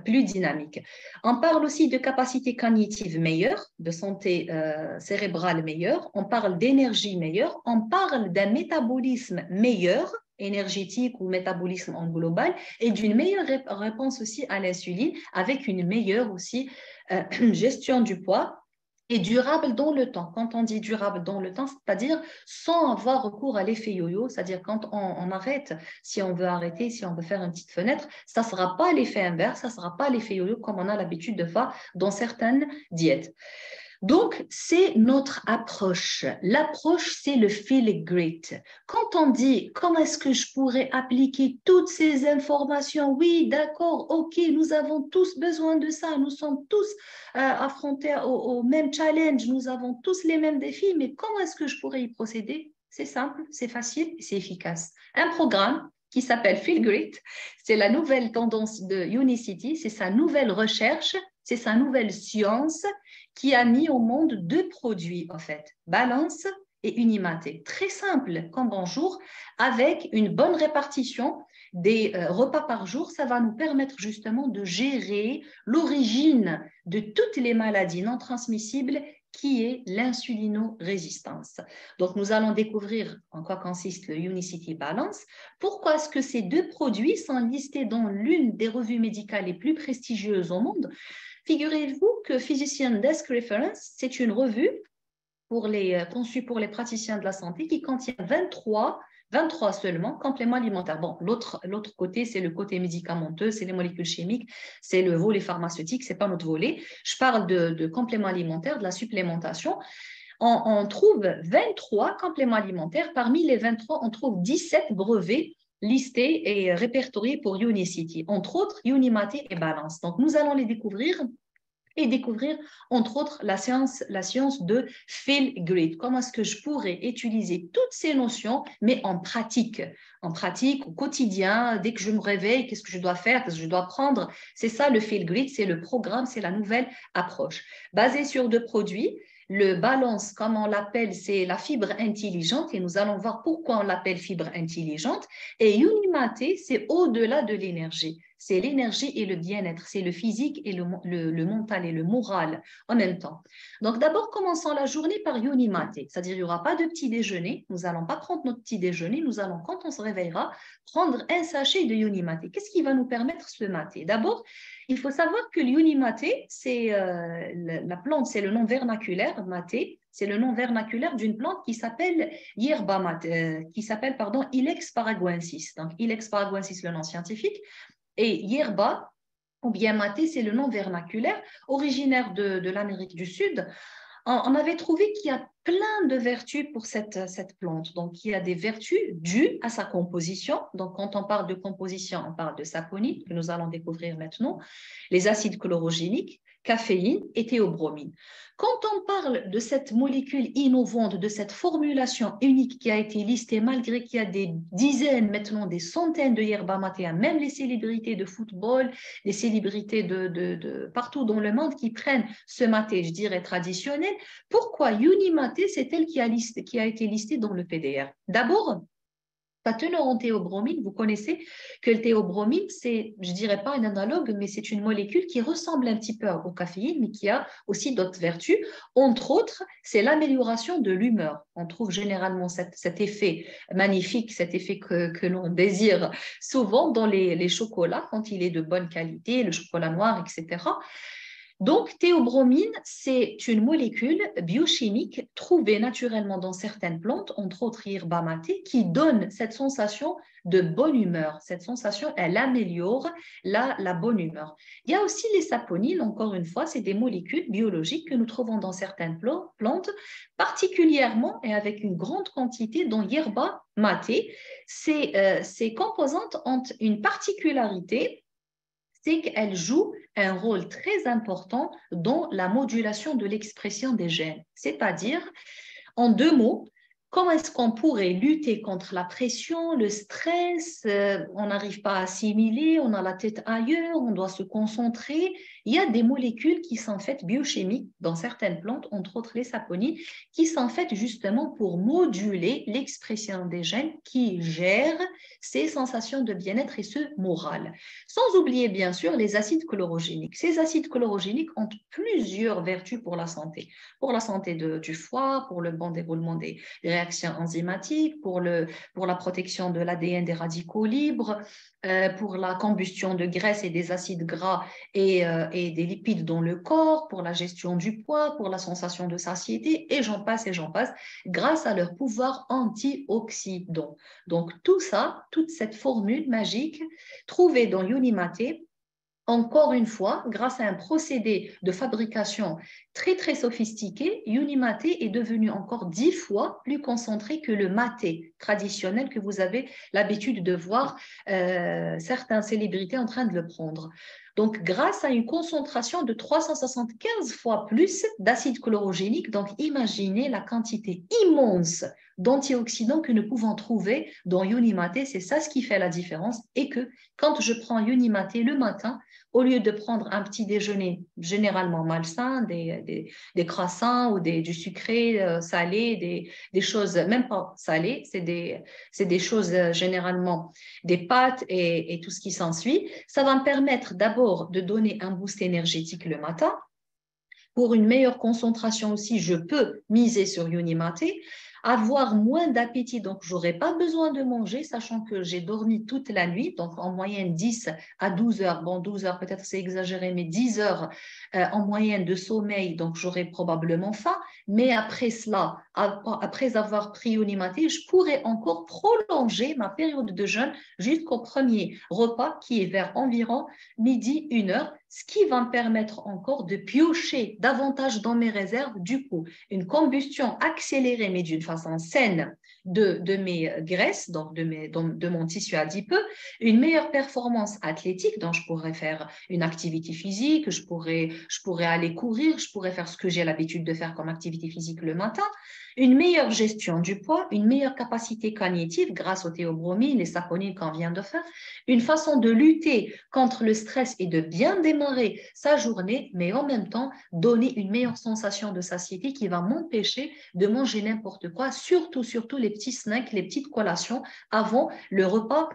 plus dynamique. On parle aussi de capacité cognitive meilleure, de santé cérébrale meilleure, on parle d'énergie meilleure, on parle d'un métabolisme meilleur, énergétique ou métabolisme en global, et d'une meilleure réponse aussi à l'insuline, avec une meilleure aussi gestion du poids et durable dans le temps. Quand on dit durable dans le temps, c'est-à-dire sans avoir recours à l'effet yo-yo, c'est-à-dire quand on arrête, si on veut arrêter, si on veut faire une petite fenêtre, ça ne sera pas l'effet inverse, ça ne sera pas l'effet yo-yo comme on a l'habitude de voir dans certaines diètes. Donc, c'est notre approche. L'approche, c'est le feel great. Quand on dit comment est-ce que je pourrais appliquer toutes ces informations, oui, d'accord, ok, nous avons tous besoin de ça, nous sommes tous affrontés au même challenge, nous avons tous les mêmes défis, mais comment est-ce que je pourrais y procéder? C'est simple, c'est facile, c'est efficace. Un programme qui s'appelle Feel Great, c'est la nouvelle tendance de Unicity, c'est sa nouvelle recherche, c'est sa nouvelle science qui a mis au monde 2 produits, en fait, Balance et Unimaté. Très simple comme bonjour, avec une bonne répartition des repas par jour, ça va nous permettre justement de gérer l'origine de toutes les maladies non transmissibles qui est l'insulinorésistance. Donc, nous allons découvrir en quoi consiste le Unicity Balance. Pourquoi est-ce que ces 2 produits sont listés dans l'une des revues médicales les plus prestigieuses au monde? Figurez-vous que Physician Desk Reference, c'est une revue conçue pour les praticiens de la santé qui contient 23 seulement compléments alimentaires. Bon, l'autre côté, c'est le côté médicamenteux, c'est les molécules chimiques, c'est le volet pharmaceutique, ce n'est pas notre volet. Je parle de compléments alimentaires, de la supplémentation. On trouve 23 compléments alimentaires. Parmi les 23, on trouve 17 brevets listés et répertoriés pour Unicity, entre autres Unimaté et Balance. Donc, nous allons les découvrir et découvrir, entre autres, la science de Feel Great. Comment est-ce que je pourrais utiliser toutes ces notions, mais en pratique, au quotidien, dès que je me réveille, qu'est-ce que je dois faire, qu'est-ce que je dois prendre. C'est ça le Feel Great, c'est le programme, c'est la nouvelle approche. Basée sur 2 produits, le Balance, comme on l'appelle, c'est la fibre intelligente et nous allons voir pourquoi on l'appelle fibre intelligente. Et Unimaté, c'est au-delà de l'énergie. C'est l'énergie et le bien-être, c'est le physique et le mental et le moral en même temps. Donc d'abord, commençons la journée par Unimaté, c'est-à-dire il n'y aura pas de petit déjeuner, nous n'allons pas prendre notre petit déjeuner, nous allons, quand on se réveillera, prendre un sachet de Unimaté. Qu'est-ce qui va nous permettre ce maté? D'abord, il faut savoir que l'Unimaté, c'est la plante, c'est le nom vernaculaire, maté, c'est le nom vernaculaire d'une plante qui s'appelle Yerba mate, Ilex paraguensis. Donc, Ilex paraguensis, le nom scientifique, et Yerba, ou bien maté, c'est le nom vernaculaire, originaire de l'Amérique du Sud. on avait trouvé qu'il y a plein de vertus pour cette plante. Donc, il y a des vertus dues à sa composition. Donc, quand on parle de composition, on parle de saponine, que nous allons découvrir maintenant, les acides chlorogéniques, caféine et théobromine. Quand on parle de cette molécule innovante, de cette formulation unique qui a été listée, malgré qu'il y a des dizaines, maintenant des centaines de yerba maté, même les célébrités de football, les célébrités de partout dans le monde qui prennent ce maté, je dirais, traditionnel, pourquoi Unimaté, c'est elle qui a été listée dans le PDR? D'abord, sa teneur en théobromine, vous connaissez que le théobromine, c'est, je ne dirais pas un analogue, mais c'est une molécule qui ressemble un petit peu au caféine, mais qui a aussi d'autres vertus. Entre autres, c'est l'amélioration de l'humeur. On trouve généralement cet effet magnifique, cet effet que l'on désire souvent dans les chocolats, quand il est de bonne qualité, le chocolat noir, etc. Donc, théobromine, c'est une molécule biochimique trouvée naturellement dans certaines plantes, entre autres yerba maté, qui donne cette sensation de bonne humeur. Cette sensation, elle améliore la bonne humeur. Il y a aussi les saponines, encore une fois, c'est des molécules biologiques que nous trouvons dans certaines plantes, particulièrement et avec une grande quantité dans yerba maté. Ces composantes ont une particularité, c'est qu'elles jouent un rôle très important dans la modulation de l'expression des gènes. C'est-à-dire, en deux mots, comment est-ce qu'on pourrait lutter contre la pression, le stress, on n'arrive pas à assimiler, on a la tête ailleurs, on doit se concentrer. Il y a des molécules qui sont faites biochimiques dans certaines plantes, entre autres les saponines, qui sont faites justement pour moduler l'expression des gènes qui gèrent ces sensations de bien-être et ce moral. Sans oublier bien sûr les acides chlorogéniques. Ces acides chlorogéniques ont plusieurs vertus pour la santé du foie, pour le bon déroulement des réactions enzymatiques, pour la protection de l'ADN des radicaux libres, pour la combustion de graisse et des acides gras et des lipides dans le corps, pour la gestion du poids, pour la sensation de satiété, et j'en passe, grâce à leur pouvoir antioxydant. Donc tout ça, toute cette formule magique trouvée dans Unimaté, encore une fois, grâce à un procédé de fabrication très très sophistiqué, Unimaté est devenu encore 10 fois plus concentré que le maté traditionnel que vous avez l'habitude de voir certaines célébrités en train de le prendre. Donc, grâce à une concentration de 375 fois plus d'acide chlorogénique, donc imaginez la quantité immense d'antioxydants que nous pouvons trouver dans Unimaté. C'est ça ce qui fait la différence. Et que quand je prends Unimaté le matin, au lieu de prendre un petit déjeuner généralement malsain, des croissants ou du sucré salé, des choses même pas salées, c'est des choses généralement des pâtes et tout ce qui s'ensuit. Ça va me permettre d'abord de donner un boost énergétique le matin. Pour une meilleure concentration aussi, je peux miser sur Unimaté, avoir moins d'appétit, donc je n'aurai pas besoin de manger, sachant que j'ai dormi toute la nuit, donc en moyenne 10 à 12 heures, bon 12 heures peut-être c'est exagéré, mais 10 heures en moyenne de sommeil, donc j'aurai probablement faim, mais après cela, après avoir pris Unimaté, je pourrais encore prolonger ma période de jeûne jusqu'au premier repas qui est vers environ midi, 1 heure, ce qui va me permettre encore de piocher davantage dans mes réserves, du coup, une combustion accélérée, mais d'une façon saine de mes graisses, donc de mon tissu adipeux, une meilleure performance athlétique, donc je pourrais faire une activité physique, je pourrais aller courir, je pourrais faire ce que j'ai l'habitude de faire comme activité physique le matin, une meilleure gestion du poids, une meilleure capacité cognitive grâce aux théobromines, les saponines qu'on vient de faire, une façon de lutter contre le stress et de bien démarrer sa journée, mais en même temps donner une meilleure sensation de satiété qui va m'empêcher de manger n'importe quoi, surtout les petits snacks, les petites collations avant le repas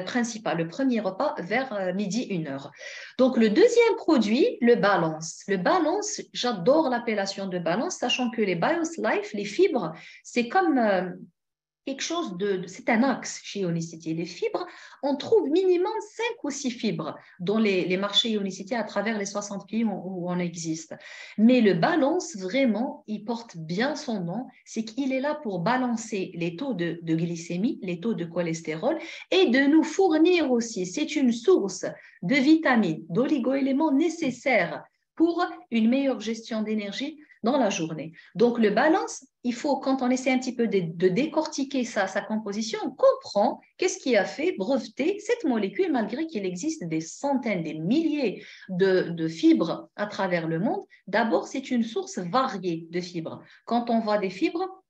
principal, le premier repas vers midi, 1 heure. Donc le deuxième produit, le balance. Le balance, j'adore l'appellation de balance, sachant que les BioSlife, les fibres, c'est comme quelque chose c'est un axe chez Ionicity. Les fibres, on trouve minimum 5 ou 6 fibres dans les marchés Ionicity à travers les 60 pays où on existe. Mais le balance, vraiment, il porte bien son nom, c'est qu'il est là pour balancer les taux de glycémie, les taux de cholestérol et de nous fournir aussi, c'est une source de vitamines, d'oligo-éléments nécessaires pour une meilleure gestion d'énergie dans la journée. Donc, le balance, il faut, quand on essaie un petit peu de décortiquer sa composition, on comprend qu'est-ce qui a fait breveter cette molécule, malgré qu'il existe des centaines, des milliers de fibres à travers le monde. D'abord, c'est une source variée de fibres. Quand on voit des fibres,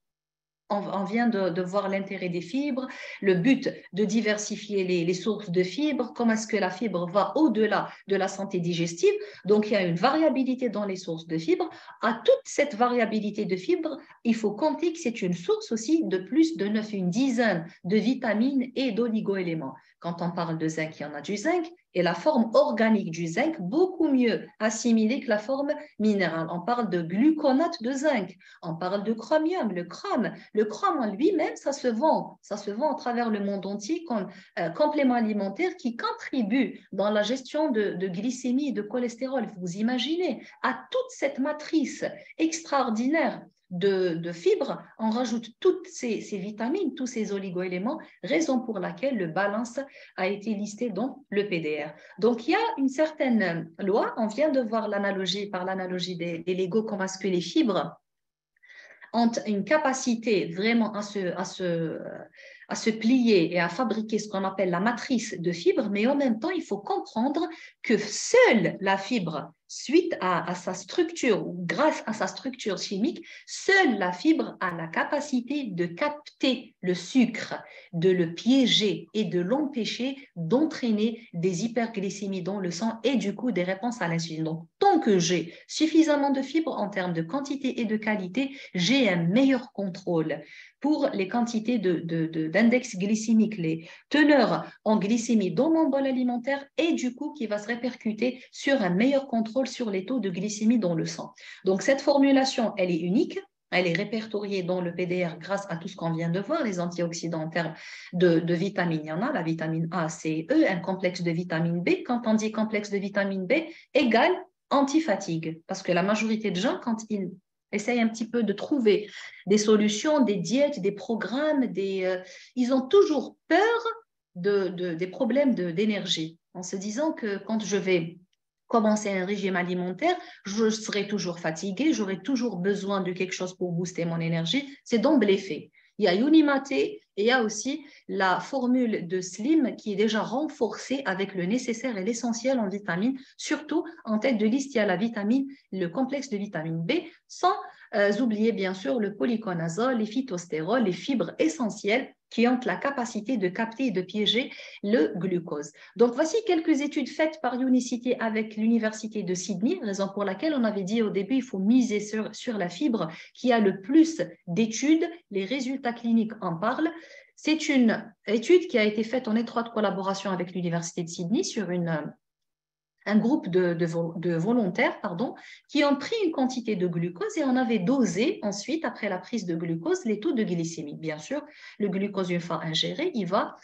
on vient de voir l'intérêt des fibres, le but de diversifier les sources de fibres, comment est-ce que la fibre va au-delà de la santé digestive. Donc, il y a une variabilité dans les sources de fibres. À toute cette variabilité de fibres, il faut compter que c'est une source aussi de plus de 9, une dizaine de vitamines et d'oligo-éléments. Quand on parle de zinc, il y en a du zinc et la forme organique du zinc, beaucoup mieux assimilée que la forme minérale. On parle de gluconate de zinc, on parle de chromium, le chrome. Le chrome en lui-même, ça se vend à travers le monde entier comme complément alimentaire qui contribue dans la gestion de glycémie et de cholestérol. Vous imaginez, à toute cette matrice extraordinaire de fibres, on rajoute toutes ces vitamines, tous ces oligo-éléments, raison pour laquelle le balance a été listé dans le PDR. Donc, il y a une certaine loi, on vient de voir l'analogie, par l'analogie des Legos, comment est-ce que les fibres ont une capacité vraiment à se plier et à fabriquer ce qu'on appelle la matrice de fibres, mais en même temps, il faut comprendre que seule la fibre, suite à sa structure ou grâce à sa structure chimique, seule la fibre a la capacité de capter le sucre, de le piéger et de l'empêcher d'entraîner des hyperglycémies dans le sang et du coup des réponses à l'insuline. Donc, tant que j'ai suffisamment de fibres en termes de quantité et de qualité, j'ai un meilleur contrôle pour les quantités d'index glycémique, les teneurs en glycémie dans mon bol alimentaire et du coup qui va se répercuter sur un meilleur contrôle sur les taux de glycémie dans le sang. Donc cette formulation, elle est unique. Elle est répertoriée dans le PDR grâce à tout ce qu'on vient de voir, les antioxydants en termes de vitamines. Il y en a, la vitamine A, C, E, un complexe de vitamine B. Quand on dit complexe de vitamine B, égale anti-fatigue. Parce que la majorité de gens, quand ils essayent un petit peu de trouver des solutions, des diètes, des programmes, ils ont toujours peur des problèmes d'énergie, en se disant que quand je vais commencer un régime alimentaire, je serai toujours fatiguée, j'aurai toujours besoin de quelque chose pour booster mon énergie. C'est d'emblée fait. Il y a Unimate et il y a aussi la formule de Slim qui est déjà renforcée avec le nécessaire et l'essentiel en vitamines. Surtout, en tête de liste, il y a la vitamine, le complexe de vitamine B, sans oublier bien sûr le polyconazole, les phytostérols, les fibres essentielles qui ont la capacité de capter et de piéger le glucose. Donc, voici quelques études faites par Unicity avec l'Université de Sydney, raison pour laquelle on avait dit au début, il faut miser sur la fibre qui a le plus d'études. Les résultats cliniques en parlent. C'est une étude qui a été faite en étroite collaboration avec l'Université de Sydney sur un groupe de volontaires qui ont pris une quantité de glucose et on avait dosé ensuite, après la prise de glucose, les taux de glycémie. Bien sûr, le glucose, une fois ingéré, il va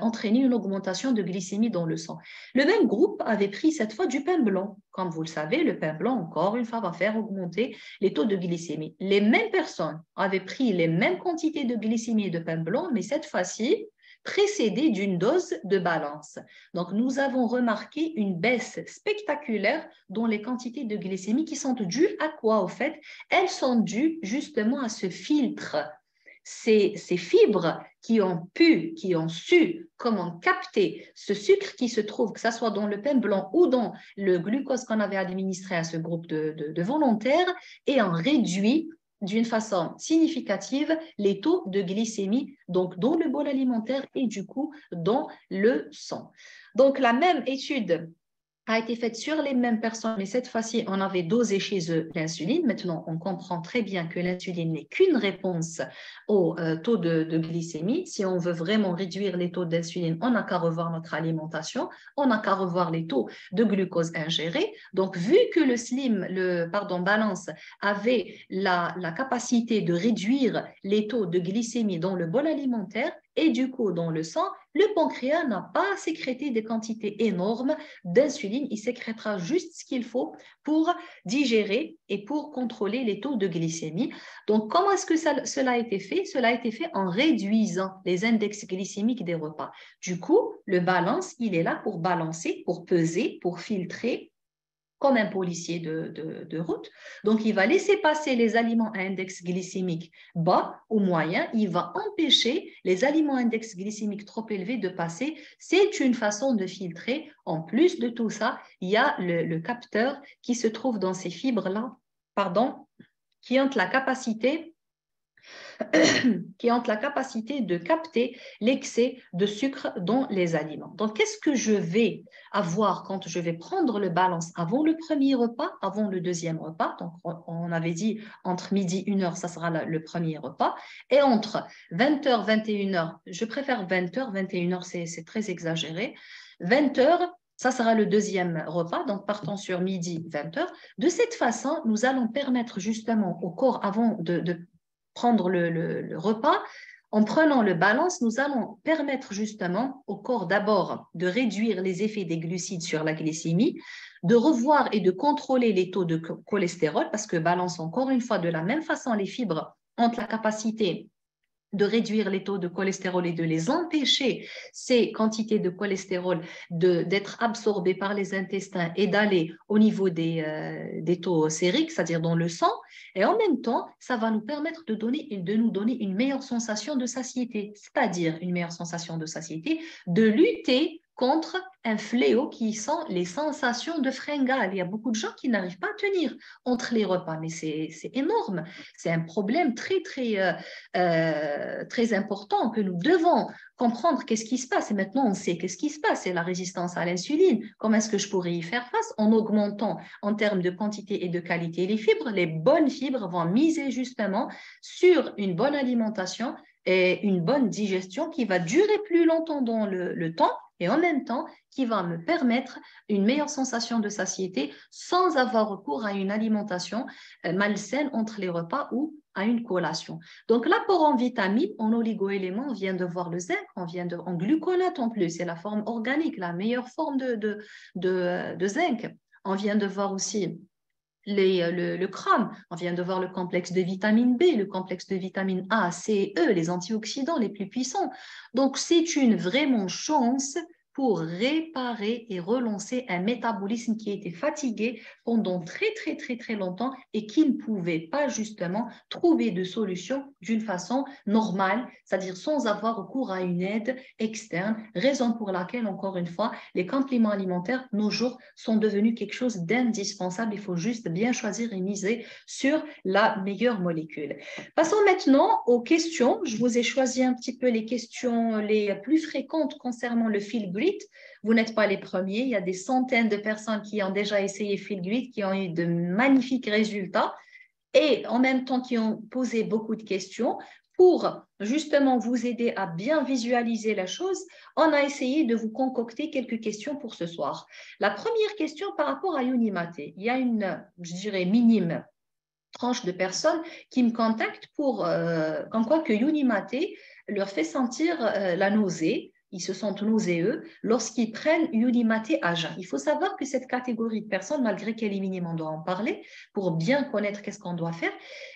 entraîner une augmentation de glycémie dans le sang. Le même groupe avait pris cette fois du pain blanc. Comme vous le savez, le pain blanc, encore une fois, va faire augmenter les taux de glycémie. Les mêmes personnes avaient pris les mêmes quantités de glycémie et de pain blanc, mais cette fois-ci, précédée d'une dose de balance. Donc, nous avons remarqué une baisse spectaculaire dans les quantités de glycémie qui sont dues à quoi, au fait? Elles sont dues justement à ce filtre. Ces fibres qui ont su comment capter ce sucre qui se trouve, que ce soit dans le pain blanc ou dans le glucose qu'on avait administré à ce groupe de volontaires, et ont réduit d'une façon significative les taux de glycémie donc dans le bol alimentaire et du coup dans le sang. Donc la même étude a été faite sur les mêmes personnes, mais cette fois-ci, on avait dosé chez eux l'insuline. Maintenant, on comprend très bien que l'insuline n'est qu'une réponse au taux de glycémie. Si on veut vraiment réduire les taux d'insuline, on n'a qu'à revoir notre alimentation, on n'a qu'à revoir les taux de glucose ingérés. Donc, vu que balance avait la capacité de réduire les taux de glycémie dans le bol alimentaire et du coup dans le sang, le pancréas n'a pas sécrété des quantités énormes d'insuline, il sécrétera juste ce qu'il faut pour digérer et pour contrôler les taux de glycémie. Donc, comment est-ce que cela a été fait? Cela a été fait en réduisant les index glycémiques des repas. Du coup, le balance, il est là pour balancer, pour peser, pour filtrer comme un policier de route. Donc, il va laisser passer les aliments à index glycémique bas ou moyen. Il va empêcher les aliments à index glycémique trop élevé de passer. C'est une façon de filtrer. En plus de tout ça, il y a le capteur qui se trouve dans ces fibres-là, pardon, qui ont la capacité de capter l'excès de sucre dans les aliments. Donc, qu'est-ce que je vais avoir quand je vais prendre le balance avant le premier repas, avant le deuxième repas? Donc, on avait dit entre midi et 1h, ça sera le premier repas. Et entre 20h, 21h, je préfère 20h, 21h, c'est très exagéré. 20h, ça sera le deuxième repas, donc partons sur midi, 20h. De cette façon, nous allons permettre justement au corps, avant de prendre le repas, en prenant le balance, nous allons permettre justement au corps d'abord de réduire les effets des glucides sur la glycémie, de revoir et de contrôler les taux de cholestérol, parce que balance encore une fois de la même façon, les fibres ont la capacité de réduire les taux de cholestérol et de les empêcher, ces quantités de cholestérol, d'être absorbées par les intestins et d'aller au niveau des taux sériques, c'est-à-dire dans le sang. Et en même temps, ça va nous permettre de nous donner une meilleure sensation de satiété, c'est-à-dire une meilleure sensation de satiété, de lutter contre un fléau qui sont les sensations de fringale. Il y a beaucoup de gens qui n'arrivent pas à tenir entre les repas, mais c'est énorme. C'est un problème très important que nous devons comprendre qu'est-ce qui se passe. Et maintenant, on sait qu'est-ce qui se passe. C'est la résistance à l'insuline. Comment est-ce que je pourrais y faire face? En augmentant en termes de quantité et de qualité les fibres. Les bonnes fibres vont miser justement sur une bonne alimentation et une bonne digestion qui va durer plus longtemps dans le temps et en même temps qui va me permettre une meilleure sensation de satiété sans avoir recours à une alimentation malsaine entre les repas ou à une collation. Donc, l'apport en vitamines, en oligo-éléments, on vient de voir le zinc, en gluconate en plus, c'est la forme organique, la meilleure forme de zinc. On vient de voir aussi le chrome, on vient de voir le complexe de vitamine B, le complexe de vitamine A, C, E, les antioxydants les plus puissants. Donc, c'est une vraiment chance pour réparer et relancer un métabolisme qui était fatigué pendant très longtemps et qui ne pouvait pas justement trouver de solution d'une façon normale, c'est-à-dire sans avoir recours à une aide externe, raison pour laquelle, encore une fois, les compléments alimentaires, nos jours, sont devenus quelque chose d'indispensable. Il faut juste bien choisir et miser sur la meilleure molécule. Passons maintenant aux questions. Je vous ai choisi un petit peu les questions les plus fréquentes concernant le feel grit. Vous n'êtes pas les premiers. Il y a des centaines de personnes qui ont déjà essayé feel grit, qui ont eu de magnifiques résultats et en même temps qui ont posé beaucoup de questions. Pour justement vous aider à bien visualiser la chose, on a essayé de vous concocter quelques questions pour ce soir. La première question par rapport à Unimate. Il y a une, je dirais, minime tranche de personnes qui me contactent pour, comme quoi que Unimate leur fait sentir la nausée. Ils se sentent nauséeux lorsqu'ils prennent Unimate à jeun. Il faut savoir que cette catégorie de personnes, malgré qu'elle est minime, on doit en parler pour bien connaître qu'est-ce qu'on doit faire,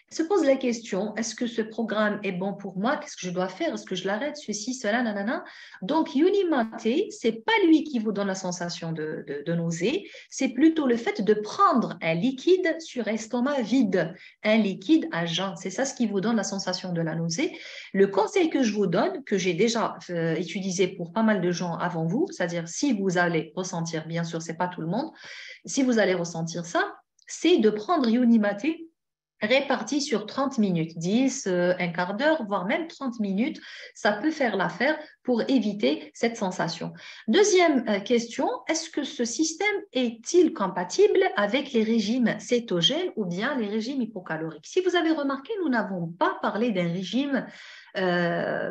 se pose la question, est-ce que ce programme est bon pour moi? Qu'est-ce que je dois faire? Est-ce que je l'arrête? Ceci, cela, nanana. Donc, Unimate, ce n'est pas lui qui vous donne la sensation de nausée, c'est plutôt le fait de prendre un liquide sur estomac vide, un liquide à jeun. C'est ça ce qui vous donne la sensation de la nausée. Le conseil que je vous donne, que j'ai déjà utilisé pour pas mal de gens avant vous, c'est-à-dire si vous allez ressentir, bien sûr, ce n'est pas tout le monde, si vous allez ressentir ça, c'est de prendre Unimate réparti sur 30 minutes, 10, un quart d'heure, voire même 30 minutes, ça peut faire l'affaire pour éviter cette sensation. Deuxième question, est-ce que ce système est-il compatible avec les régimes cétogènes ou bien les régimes hypocaloriques? Si vous avez remarqué, nous n'avons pas parlé d'un régime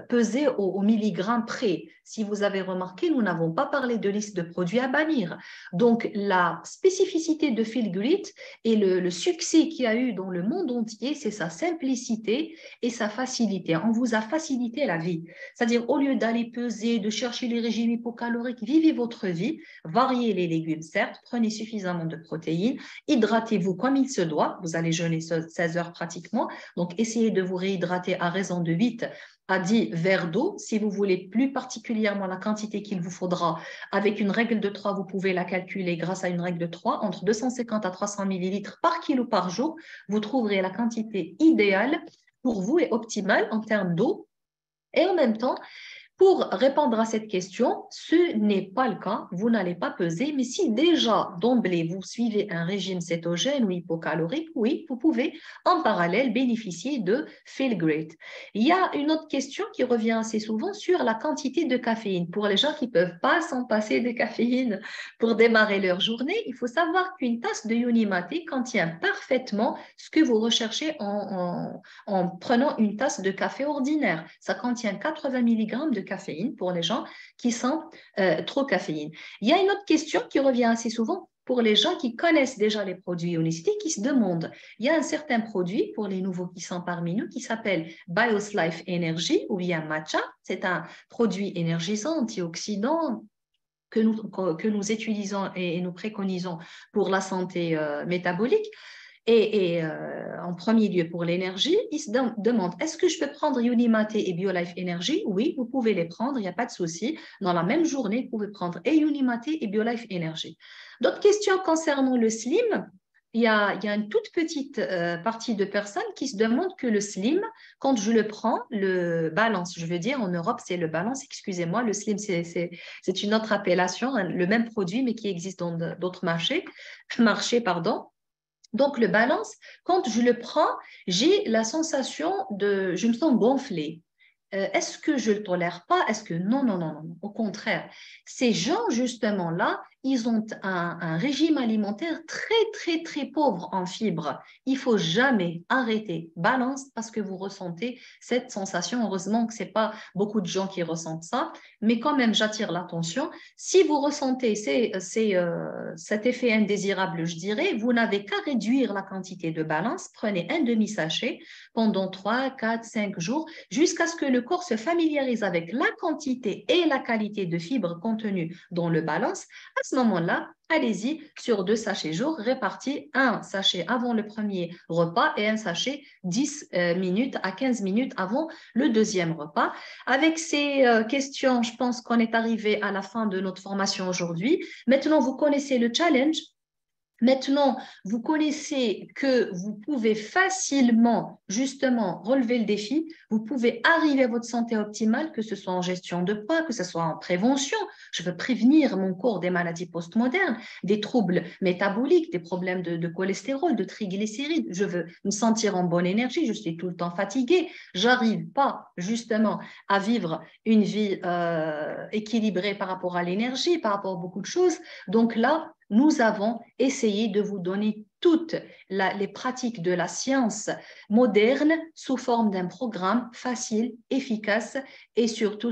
pesé au milligramme près. Si vous avez remarqué, nous n'avons pas parlé de liste de produits à bannir. Donc, la spécificité de Feel Grit et le succès qu'il y a eu dans le monde entier, c'est sa simplicité et sa facilité. On vous a facilité la vie. C'est-à-dire, au lieu d'aller peser, de chercher les régimes hypocaloriques, vivez votre vie, variez les légumes, certes, prenez suffisamment de protéines, hydratez-vous comme il se doit. Vous allez jeûner 16 heures pratiquement, donc essayez de vous réhydrater à raison de 8 a dit verre d'eau. Si vous voulez plus particulièrement la quantité qu'il vous faudra, avec une règle de 3, vous pouvez la calculer grâce à une règle de 3, entre 250 à 300 millilitres par kilo par jour, vous trouverez la quantité idéale pour vous et optimale en termes d'eau. Et en même temps, pour répondre à cette question, ce n'est pas le cas, vous n'allez pas peser, mais si déjà d'emblée vous suivez un régime cétogène ou hypocalorique, oui, vous pouvez en parallèle bénéficier de Feel Great. Il y a une autre question qui revient assez souvent sur la quantité de caféine. Pour les gens qui ne peuvent pas s'en passer de caféine pour démarrer leur journée, il faut savoir qu'une tasse de Yoni Maté contient parfaitement ce que vous recherchez en prenant une tasse de café ordinaire. Ça contient 80 mg de caféine pour les gens qui sont trop caféine. Il y a une autre question qui revient assez souvent pour les gens qui connaissent déjà les produits Unicity, qui se demandent, il y a un certain produit pour les nouveaux qui sont parmi nous qui s'appelle BioSlife Energy ou bien Matcha. C'est un produit énergisant, antioxydant, que nous utilisons et nous préconisons pour la santé métabolique. Et en premier lieu, pour l'énergie, ils se demandent, est-ce que je peux prendre Unimaté et BioLife Energy? Oui, vous pouvez les prendre, il n'y a pas de souci. Dans la même journée, vous pouvez prendre et Unimaté et BioLife Energy. D'autres questions concernant le slim? Il y a une toute petite partie de personnes qui se demandent que le slim, quand je le prends, le balance, je veux dire, en Europe, c'est le balance, excusez-moi, le slim, c'est une autre appellation, hein, le même produit, mais qui existe dans d'autres marchés, pardon. Donc, le balance, quand je le prends, j'ai la sensation je me sens gonflée. Est-ce que je ne le tolère pas? Est-ce que non, non, non, non, au contraire. Ces gens, justement, là, ils ont un régime alimentaire très, très, très pauvre en fibres. Il ne faut jamais arrêter balance parce que vous ressentez cette sensation. Heureusement que ce n'est pas beaucoup de gens qui ressentent ça, mais quand même, j'attire l'attention. Si vous ressentez cet effet indésirable, je dirais, vous n'avez qu'à réduire la quantité de balance. Prenez un demi-sachet pendant 3, 4, 5 jours jusqu'à ce que le corps se familiarise avec la quantité et la qualité de fibres contenues dans le balance. À ce moment-là, allez-y sur 2 sachets jour, répartis un sachet avant le premier repas et un sachet 10 minutes à 15 minutes avant le deuxième repas. Avec ces questions, je pense qu'on est arrivé à la fin de notre formation aujourd'hui. Maintenant, vous connaissez le challenge. Maintenant, vous connaissez que vous pouvez facilement, justement, relever le défi. Vous pouvez arriver à votre santé optimale, que ce soit en gestion de poids, que ce soit en prévention. Je veux prévenir mon corps des maladies postmodernes, des troubles métaboliques, des problèmes de cholestérol, de triglycérides. Je veux me sentir en bonne énergie. Je suis tout le temps fatiguée. J'arrive pas, justement, à vivre une vie équilibrée par rapport à l'énergie, par rapport à beaucoup de choses. Donc là, nous avons essayé de vous donner toutes les pratiques de la science moderne sous forme d'un programme facile, efficace et surtout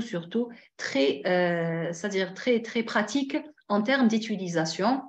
très, c'est-à-dire très, très pratique en termes d'utilisation.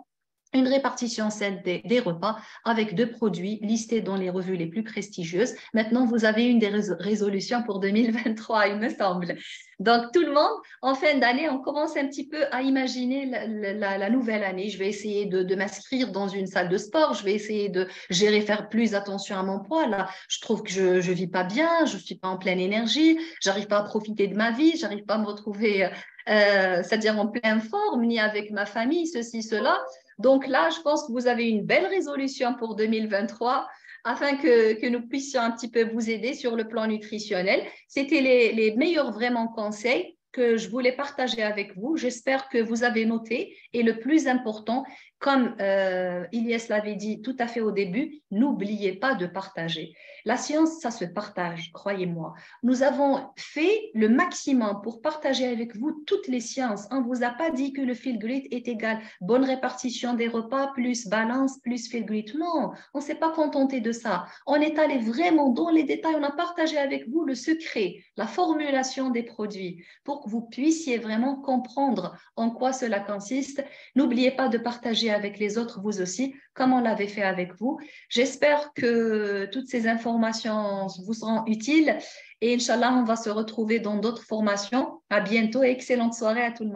Une répartition saine des repas avec 2 produits listés dans les revues les plus prestigieuses. Maintenant, vous avez une des résolutions pour 2023, il me semble. Donc, tout le monde, en fin d'année, on commence un petit peu à imaginer la nouvelle année. Je vais essayer de m'inscrire dans une salle de sport. Je vais essayer de gérer, faire plus attention à mon poids. Là, je trouve que je ne vis pas bien, je ne suis pas en pleine énergie, je n'arrive pas à profiter de ma vie, je n'arrive pas à me retrouver, c'est-à-dire en pleine forme, ni avec ma famille, ceci, cela. Donc là, je pense que vous avez une belle résolution pour 2023 afin que nous puissions un petit peu vous aider sur le plan nutritionnel. C'était les meilleurs vraiment conseils que je voulais partager avec vous. J'espère que vous avez noté. Et le plus important, comme Ilyes l'avait dit tout à fait au début, n'oubliez pas de partager. La science, ça se partage, croyez-moi. Nous avons fait le maximum pour partager avec vous toutes les sciences. On ne vous a pas dit que le feel great est égal bonne répartition des repas, plus balance, plus feel great. Non, on ne s'est pas contenté de ça. On est allé vraiment dans les détails. On a partagé avec vous le secret, la formulation des produits pour que vous puissiez vraiment comprendre en quoi cela consiste. N'oubliez pas de partager avec les autres, vous aussi, comme on l'avait fait avec vous. J'espère que toutes ces informations vous seront utiles et Inch'Allah, on va se retrouver dans d'autres formations. À bientôt et excellente soirée à tout le monde.